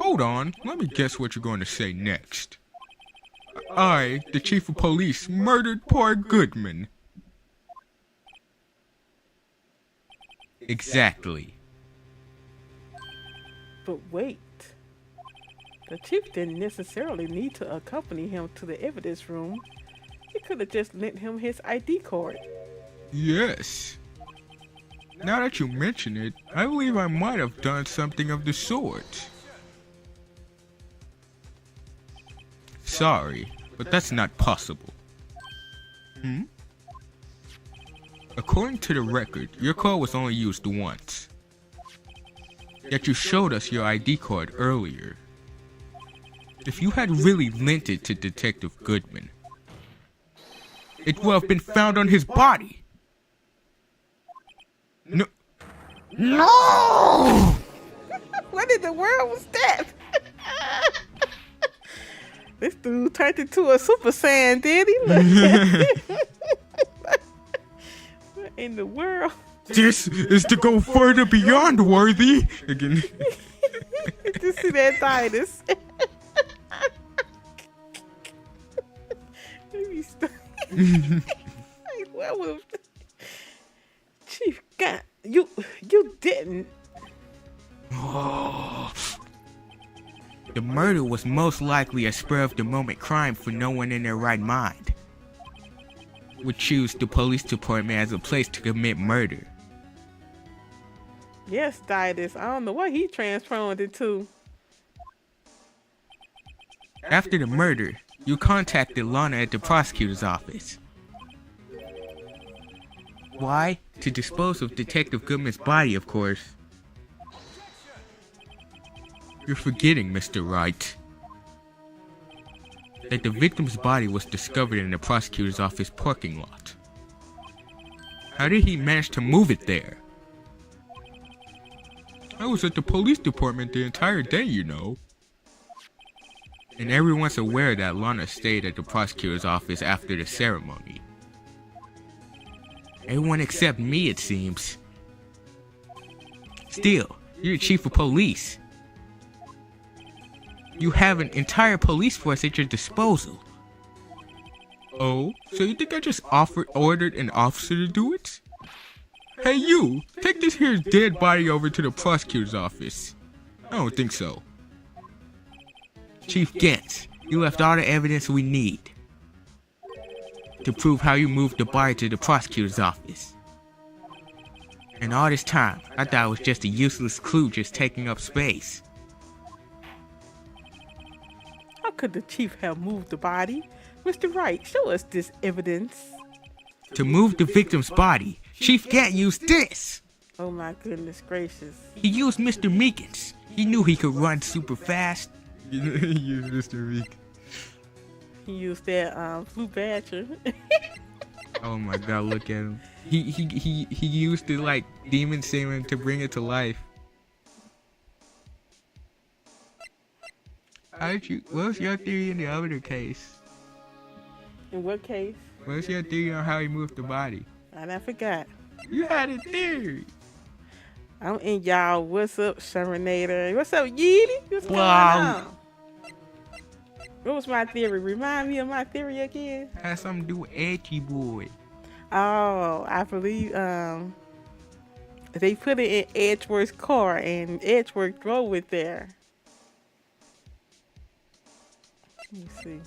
Hold on, let me guess what you're going to say next. I, the chief of police, murdered poor Goodman. Exactly. But wait. The chief didn't necessarily need to accompany him to the evidence room. He could have just lent him his ID card. Yes. Now that you mention it, I believe I might have done something of the sort. Sorry, but that's not possible. According to the record, your card was only used once. Yet you showed us your ID card earlier. If you had really lent it to Detective Goodman, it would have been found on his body. No. No! What in the world was that? This dude turned into a Super Saiyan, did he? Look. What in the world? This is to go further beyond worthy. Again. Did you see that Titus? Like, what was... Chief, God, you didn't. The murder was most likely a spur-of-the-moment crime for no one in their right mind would choose the police department as a place to commit murder. Yes, Titus. I don't know what he transformed it to. After the murder, you contacted Lana at the prosecutor's office. Why? To dispose of Detective Goodman's body, of course. You're forgetting, Mr. Wright, that the victim's body was discovered in the prosecutor's office parking lot. How did he manage to move it there? I was at the police department the entire day, you know. And everyone's aware that Lana stayed at the prosecutor's office after the ceremony. Everyone except me, it seems. Still, you're the chief of police. You have an entire police force at your disposal. Oh, so you think I just ordered an officer to do it? Hey you, take this here dead body over to the prosecutor's office. I don't think so. Chief Gantz, you left all the evidence we need to prove how you moved the body to the prosecutor's office. And all this time, I thought it was just a useless clue just taking up space. How could the chief have moved the body? Mr. Wright, show us this evidence. To move the victim's body, Chief Gant used this. Oh my goodness gracious. He used Mr. Meekins. He knew he could run super fast. He used Mr. Meek. He used that Blue Badger. Oh my god, look at him. He used it like demon semen to bring it to life. What's your theory in the other case? In what case? What's your theory on how he moved the body? I forgot. You had a theory. I'm in y'all. What's up, Shermanator? What's up, Yeety? What's going Wow. on? What was my theory? Remind me of my theory again. Has something to do with Edgy Boy. Oh, I believe they put it in Edgeworth's car and Edgeworth drove it there. Let me see.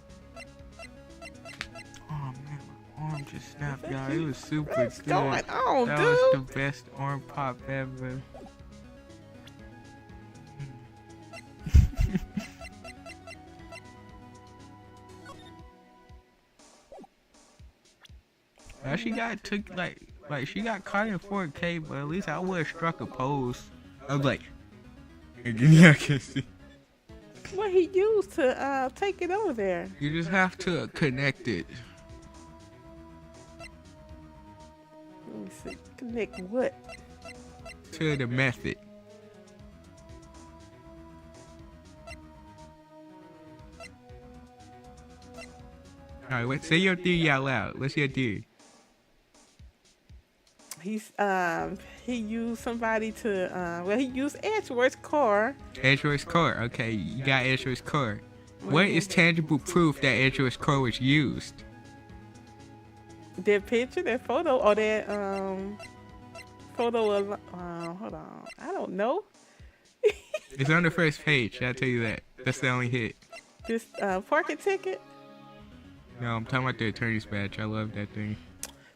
Oh man, my arm just snapped, y'all. It was super What's good. going on, That dude? was the best arm pop ever. She got took like she got caught in 4K, but at least I would have struck a pose. I was like, yeah, I can see. What he used to take it over there? You just have to connect it. Let me see. Connect what? To the method. Alright, wait, say your theory out loud. What's your theory? He used somebody to he used Edgeworth's car. Edgeworth's car. Okay, you got Edgeworth's car. What is tangible proof that Edgeworth's car was used? That picture, that photo, or that photo of hold on. I don't know. It's on the first page, I'll tell you that. That's the only hit. This parking ticket? No, I'm talking about the attorney's badge. I love that thing.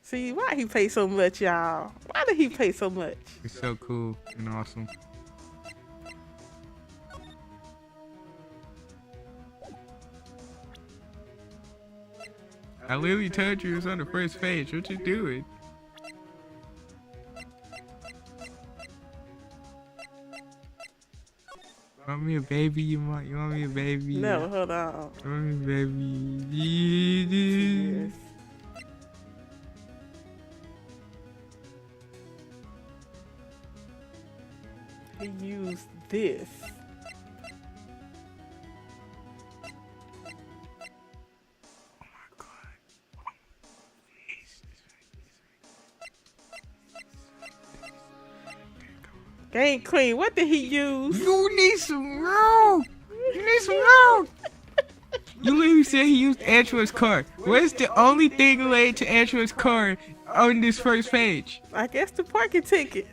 See, why he pay so much, y'all? Why did he pay so much? It's so cool and awesome. I literally told you it's on the first page. What you doing? Want me a baby? You want me a baby? No, hold on. Want me a baby? Yes. He used this. Game Queen, what did he use? You need some milk! You need some milk! You literally said he used Edgeworth's car. What's the only thing related to Edgeworth's car on this first page? I guess the parking ticket.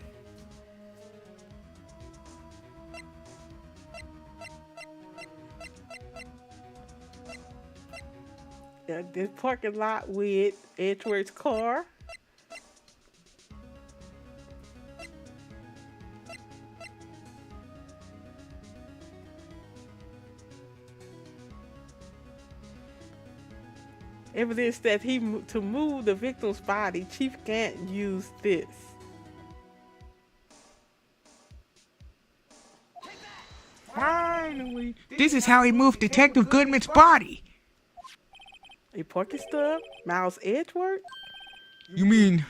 Yeah, this parking lot with Edgeworth's car. Evidence that to move the victim's body, Chief Gant used this. Finally! This is how he moved Detective Goodman's body! A parking stub? Miles Edgeworth? You mean...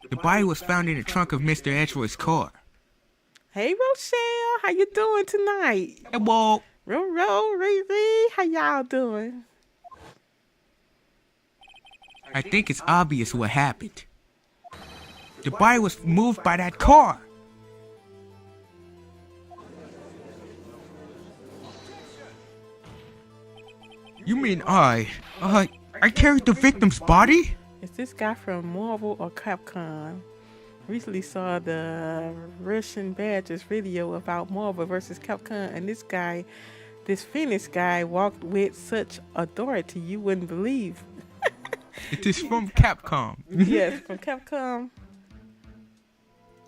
The body was found in the trunk of Mr. Edgeworth's car. Hey, Rochelle, how you doing tonight? Hey, Walt. Riri, how y'all doing? I think it's obvious what happened. The body was moved by that car. You mean I carried the victim's body? Is this guy from Marvel or Capcom? Recently saw the Russian Badgers video about Marvel versus Capcom, and this Phoenix guy walked with such authority you wouldn't believe. It is from Capcom. Yes, from Capcom.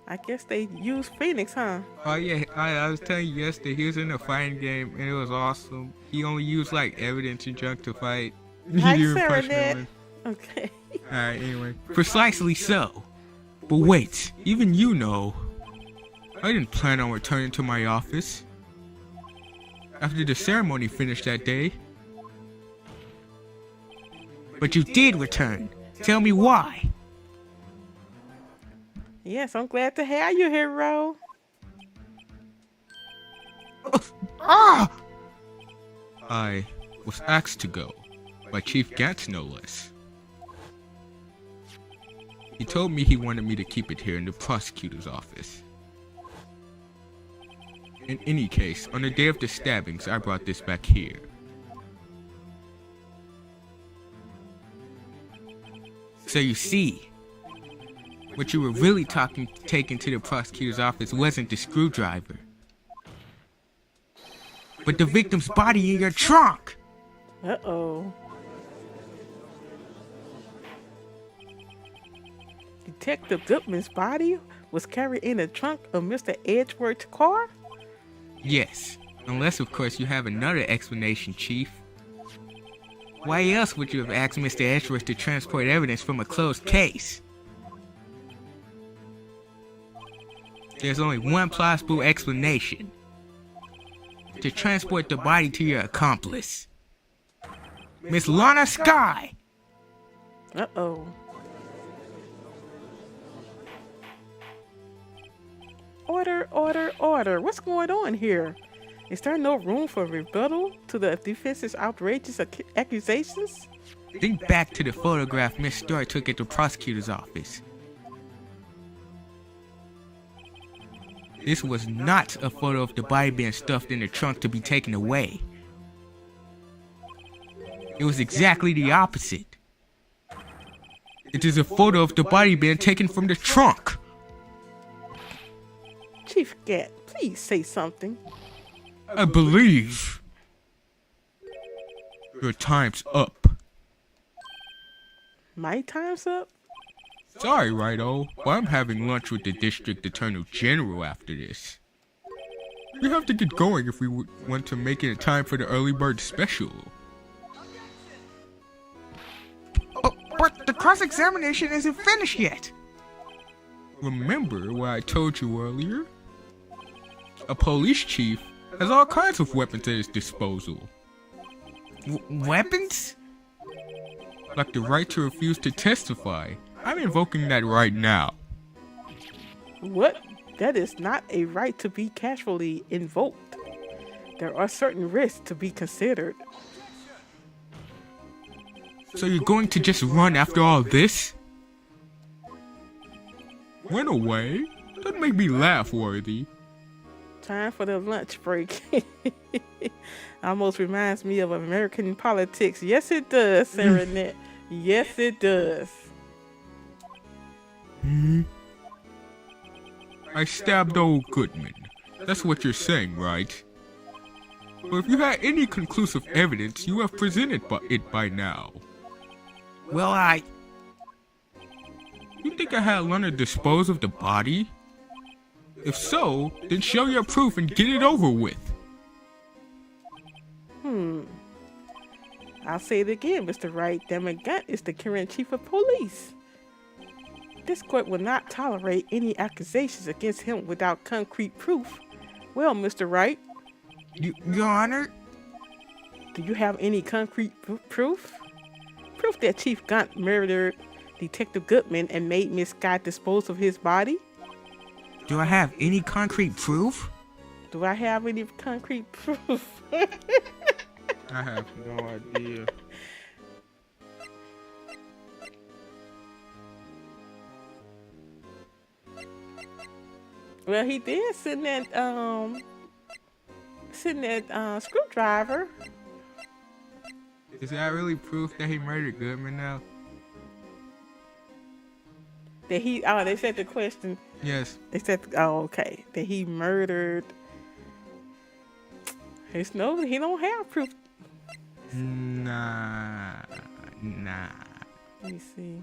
I guess they use Phoenix, huh? Oh yeah, I was telling you yesterday, he was in a fighting game and it was awesome. He only used like evidence and junk to fight. Hi, Serenade. Okay. Alright, anyway. Precisely so. But wait, even you know, I didn't plan on returning to my office after the ceremony finished that day. But you did return. Tell me why. Yes, I'm glad to have you here, Ro. I was asked to go by Chief Gantz, no less. He told me he wanted me to keep it here in the prosecutor's office. In any case, on the day of the stabbings, I brought this back here. So you see, what you were really taking to the prosecutor's office wasn't the screwdriver, but the victim's body in your trunk. Uh-oh. Detective Goodman's body was carried in the trunk of Mr. Edgeworth's car? Yes, unless of course you have another explanation, Chief. Why else would you have asked Mr. Edgeworth to transport evidence from a closed case? There's only one plausible explanation. To transport the body to your accomplice, Miss Lana Skye! Uh-oh. Order, order, order. What's going on here? Is there no room for rebuttal to the defense's outrageous accusations? Think back to the photograph Miss Starr took at the prosecutor's office. This was not a photo of the body being stuffed in the trunk to be taken away. It was exactly the opposite. It is a photo of the body being taken from the trunk. Chief Gat, please say something. I believe your time's up. My time's up? Sorry, Righto, but I'm having lunch with the District Attorney General after this. We have to get going if we want to make it in time for the early bird special. Oh, but the cross-examination isn't finished yet. Remember what I told you earlier? A police chief has all kinds of weapons at his disposal. Weapons? Like the right to refuse to testify. I'm invoking that right now. What? That is not a right to be casually invoked. There are certain risks to be considered. So you're going to just run after all this? Run away? Don't make me laugh, Worthy. Time for the lunch break. Almost reminds me of American politics. Yes, it does, Serenette. Yes, it does. I stabbed old Goodman. That's what you're saying, right? But if you had any conclusive evidence, you have presented it by now. Well, You think I had Lana dispose of the body? If so, then show your proof and get it over with. I'll say it again, Mr. Wright. Damon Gunt is the current chief of police. This court will not tolerate any accusations against him without concrete proof. Well, Mr. Wright. Your Honor? Do you have any concrete proof? Proof that Chief Gunt murdered Detective Goodman and made Miss Scott dispose of his body? Do I have any concrete proof? Do I have any concrete proof? I have no idea. Well, he did send that screwdriver. Is that really proof that he murdered Goodman now? That he they said the question. Yes. They said okay. That he murdered. He don't have proof. Nah. Let me see.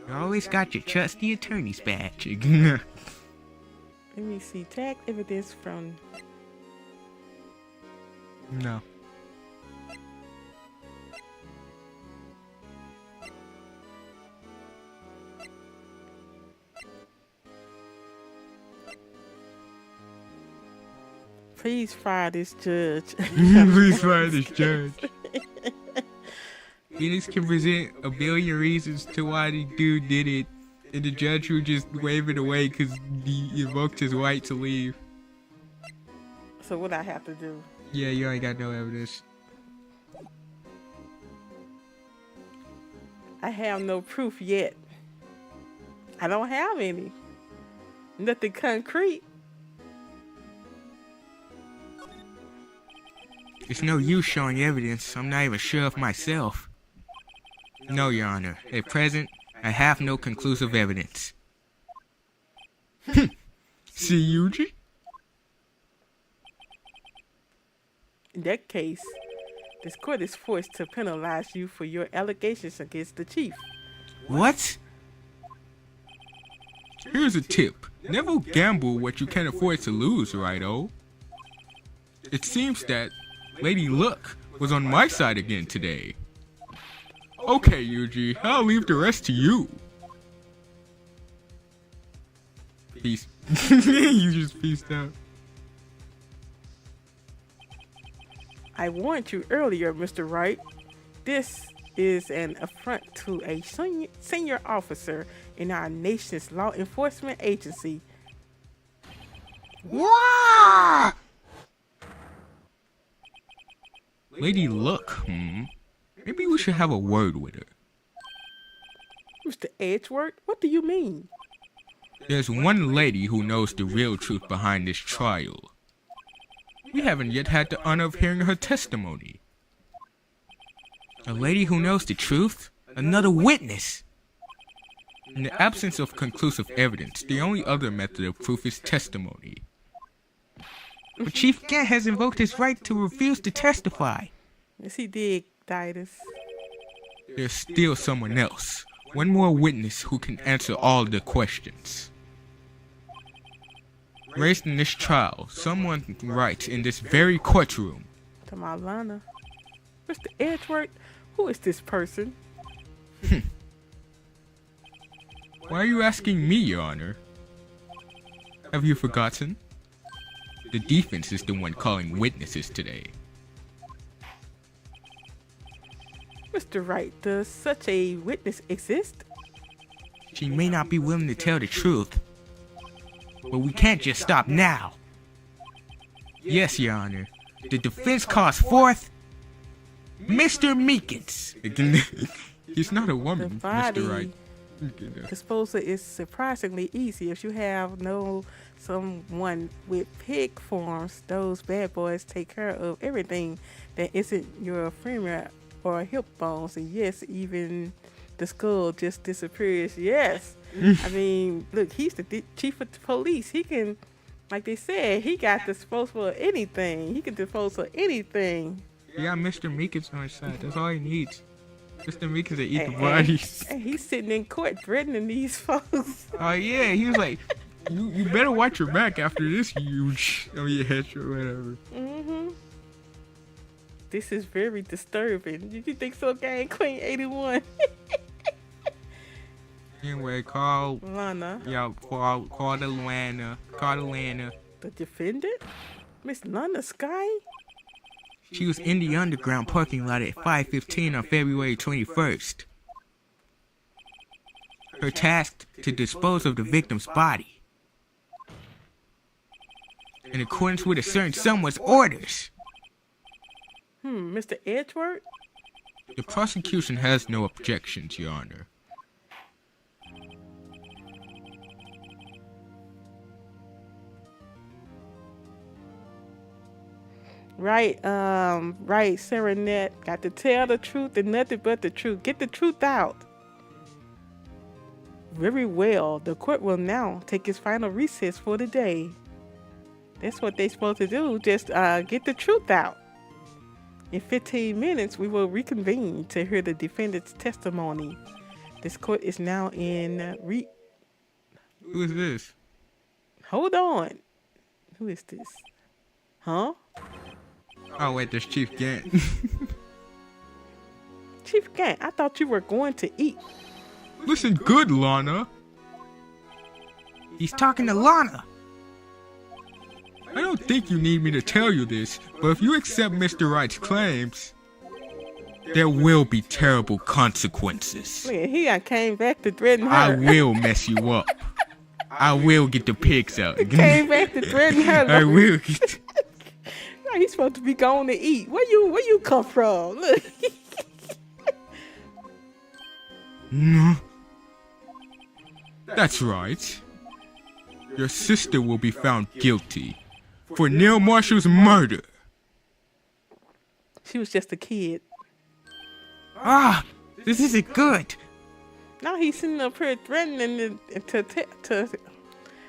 You always got your trusty attorney's badge. Let me see. Tag evidence from. No. Please fire this judge. Please fire this judge. Phoenix can present a billion reasons to why the dude did it, and the judge would just wave it away because he invoked his right to leave. So what I have to do? Yeah, you ain't got no evidence. I have no proof yet. I don't have any. Nothing concrete. It's no use showing evidence. I'm not even sure of myself. No, Your Honor. At present, I have no conclusive evidence. See, Yuji? In that case, this court is forced to penalize you for your allegations against the chief. What? Here's a tip. Never gamble what you can't afford to lose, righto? It seems that Lady Luck was on my side again today. Okay, Yuji, I'll leave the rest to you. Peace. You just peaced out. I warned you earlier, Mr. Wright. This is an affront to a senior officer in our nation's law enforcement agency. Wah! Lady Luck, Maybe we should have a word with her. Mr. Edgeworth, what do you mean? There's one lady who knows the real truth behind this trial. We haven't yet had the honor of hearing her testimony. A lady who knows the truth? Another witness! In the absence of conclusive evidence, the only other method of proof is testimony. But Chief Gant has invoked his right to refuse to testify. Yes, he did, Didas. There's still someone else. One more witness who can answer all the questions. Raised in this trial, someone writes in this very courtroom. To my Lana. Mr. Edgeworth, who is this person? Why are you asking me, Your Honor? Have you forgotten? The defense is the one calling witnesses today. Mr. Wright, does such a witness exist? She may not be willing to tell the truth, but we can't just stop now. Yes, Your Honor. The defense calls forth Mr. Meekins. He's not a woman, The body Mr. Wright. disposal is surprisingly easy. If you have someone with pig forms, those bad boys take care of everything that isn't your femur or hip bones. And yes, even the skull just disappears. Yes. I mean, look, he's the chief of the police. He can, like they said, he got disposal of anything. He can dispose of anything. Yeah, Mr. Meekins on his side. That's all he needs. Mr. Meekins to eat the bodies. And he's sitting in court threatening these folks. Oh yeah, he was like, you better watch your back after this huge, your headshot or whatever. This is very disturbing. Did you think so, Gang Queen 81? Anyway, call Lana. Yeah, call the Lana. Call the Lana. The defendant? Miss Lana Sky? She was in the underground parking lot at 5:15 on February 21st. Her task to dispose of the victim's body. In accordance with a certain someone's orders. Mr. Edgeworth? The prosecution has no objections, Your Honor. Right, Serenette. Got to tell the truth and nothing but the truth. Get the truth out. Very well. The court will now take its final recess for the day. That's what they're supposed to do. Just get the truth out. In 15 minutes, we will reconvene to hear the defendant's testimony. This court is now in Who is this? Hold on. Who is this? Huh? Oh wait, there's Chief Gant. Chief Gant, I thought you were going to eat. Listen good, Lana. He's talking to Lana. I don't think you need me to tell you this, but if you accept Mr. Wright's claims, there will be terrible consequences. Man, he came back to threaten her. I will mess you up. I will get the pigs out. Came back to threaten her. I will get. He's supposed to be going to eat. Where you come from? Look. No. That's right. Your sister will be found guilty for Neil Marshall's murder. She was just a kid. This isn't good. Now he's sitting up here threatening to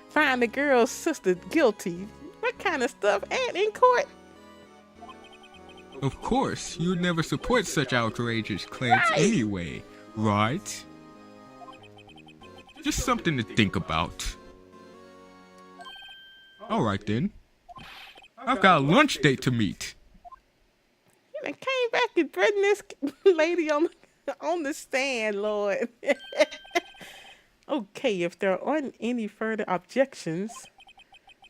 find the girl's sister guilty. What kind of stuff? And in court? Of course, you'd never support such outrageous claims anyway, right? Just something to think about. Alright then. I've got a lunch date to meet. He came came back and threatened this lady on the stand, Lord. Okay, if there aren't any further objections,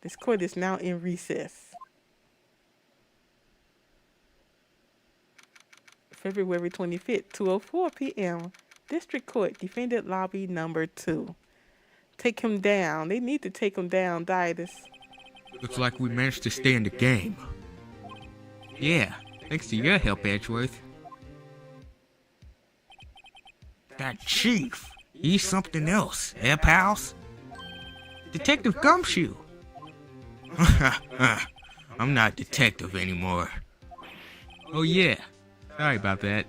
this court is now in recess. February 25th, 2:04 p.m. District Court, Defendant Lobby Number 2. Take him down. They need to take him down, Didus. Looks like we managed to stay in the game. Yeah, thanks to your help, Edgeworth. That chief, he's something else, eh, pals? Detective Gumshoe. I'm not detective anymore. Oh yeah, sorry about that.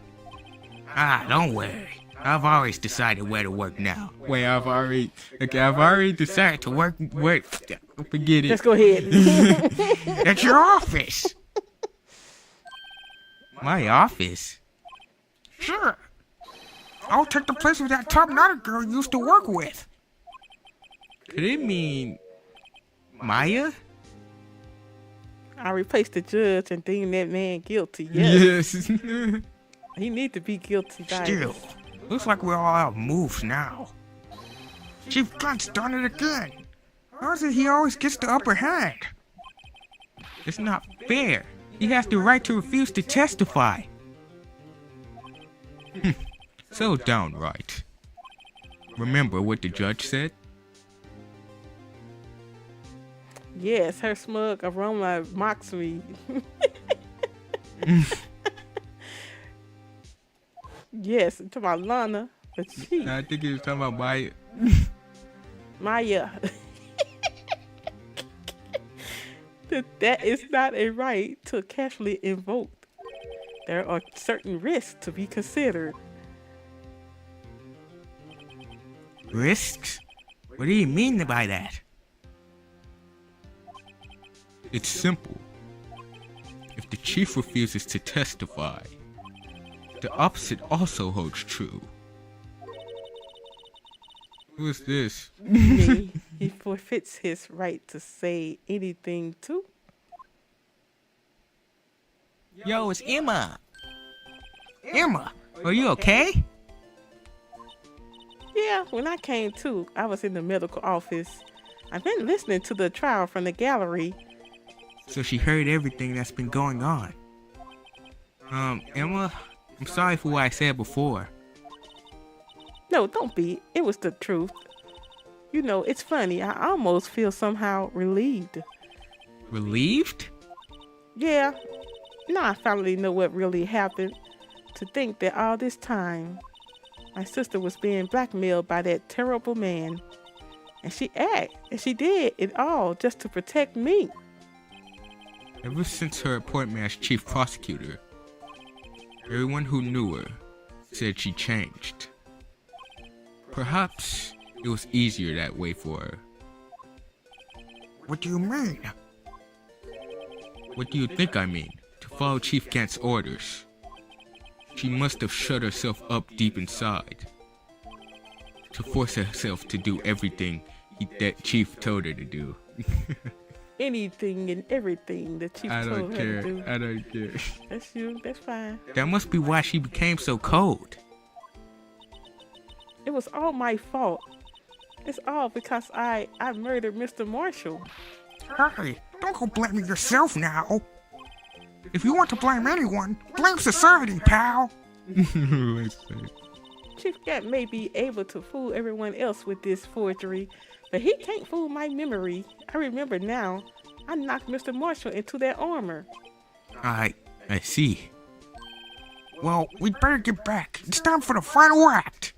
Don't worry. I've always decided where to work now. Wait, I've already decided to work. Wait, forget it. Let's go ahead. At your office. My office? Sure. I'll take the place of that top knotted girl you used to work with. Could it mean Maya? I replaced the judge and deemed that man guilty. Yes. Yes. He need to be guilty, Didus. Still, looks like we're all out of moves now. Chief Gunt's done it again. How is it he always gets the upper hand? It's not fair. He has the right to refuse to testify. So downright. Remember what the judge said? Yes, her smug aroma mocks me. Yes, to my Lana, the chief. I think he was talking about Maya. Maya. That is not a right to casually invoke. There are certain risks to be considered. Risks? What do you mean by that? It's simple. If the chief refuses to testify, the opposite also holds true. Who's this? Me, he forfeits his right to say anything too. Yo, it's Emma. Emma, are you okay? Yeah, when I came to, I was in the medical office. I've been listening to the trial from the gallery. So she heard everything that's been going on. Emma, I'm sorry for what I said before. No, don't be. It was the truth. You know, it's funny. I almost feel somehow relieved. Relieved? Yeah. Now I finally know what really happened. To think that all this time, my sister was being blackmailed by that terrible man. And she did it all just to protect me. Ever since her appointment as chief prosecutor, everyone who knew her said she changed. Perhaps it was easier that way for her. What do you mean? What do you think I mean? To follow Chief Gant's orders. She must have shut herself up deep inside. To force herself to do everything that Chief told her to do. Anything and everything that Chief told her to do. I don't care. That's you. That's fine. That must be why she became so cold. It was all my fault. It's all because I murdered Mr. Marshall. Hey, don't go blaming yourself now. If you want to blame anyone, blame society, pal. Chief Gant may be able to fool everyone else with this forgery, but he can't fool my memory. I remember now. I knocked Mr. Marshall into that armor. I see. Well, we'd better get back. It's time for the final act.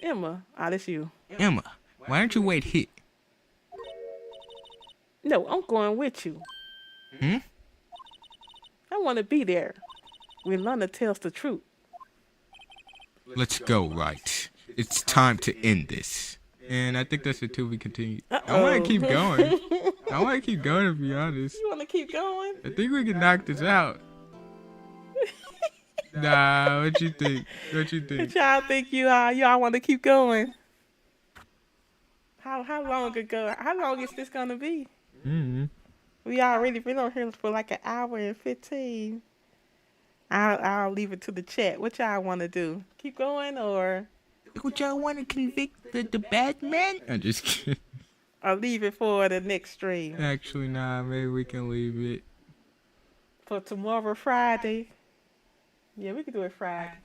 Emma, that's you. Emma, why don't you wait here? No, I'm going with you. I want to be there when Lana tells the truth. Let's go, right. It's time to end this. And I think that's until we continue. I want to keep going. To be honest. You want to keep going? I think we can knock this out. Nah, what you think? What y'all think you are? Y'all want to keep going? How long ago? How long is this gonna be? We already been on here for like an hour and 15. I'll leave it to the chat. What y'all want to do? Keep going or Would y'all want to convict the bad man? I'm just kidding. leave it for the next stream Actually, nah. Maybe we can leave it. for tomorrow, Friday? Yeah, we can do it Friday.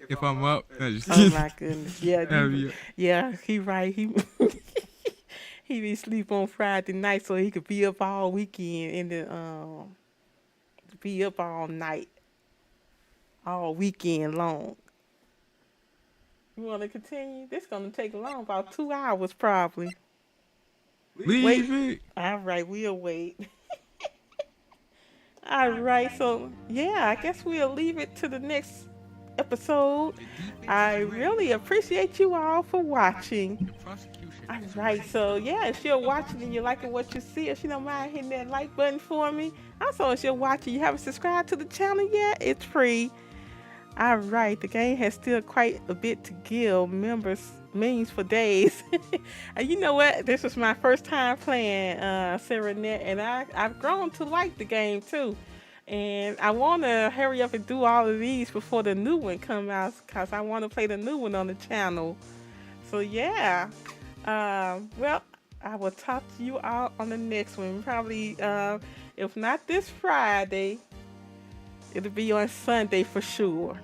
If I'm up, I'm just Oh kidding. my goodness. Yeah, Have you- yeah, he right. He he be sleep on Friday night so he could be up all weekend and then be up all night, all weekend long. You want to continue? This gonna take long, about 2 hours probably. Leave it. All right, we'll wait. All right, so yeah, I guess we'll leave it to the next episode. I really appreciate you all for watching. All right, so yeah, if you're watching and you're liking what you see, if you don't mind hitting that like button for me. Also, if you're watching, you haven't subscribed to the channel yet, it's free. All right, the game has still quite a bit to give. Members means for days. And you know what? This was my first time playing Serenette, and I've grown to like the game too. And I want to hurry up and do all of these before the new one comes out, because I want to play the new one on the channel. So yeah, well, I will talk to you all on the next one. Probably, if not this Friday, it'll be on Sunday for sure.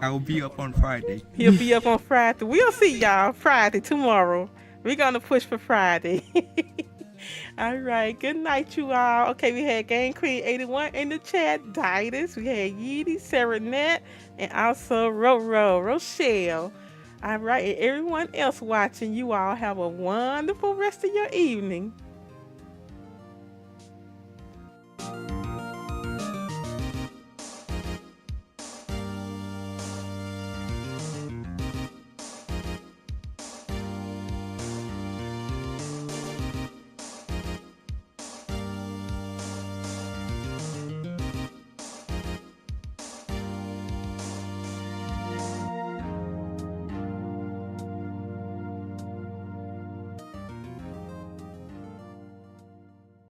I will be up on Friday. He'll be up on Friday. We'll see y'all Friday tomorrow. We're gonna push for Friday. All right. Good night, you all. Okay, we had Game Queen 81 in the chat. Didas. We had Yeety, Serenette, and also Rochelle. All right, and everyone else watching, you all have a wonderful rest of your evening.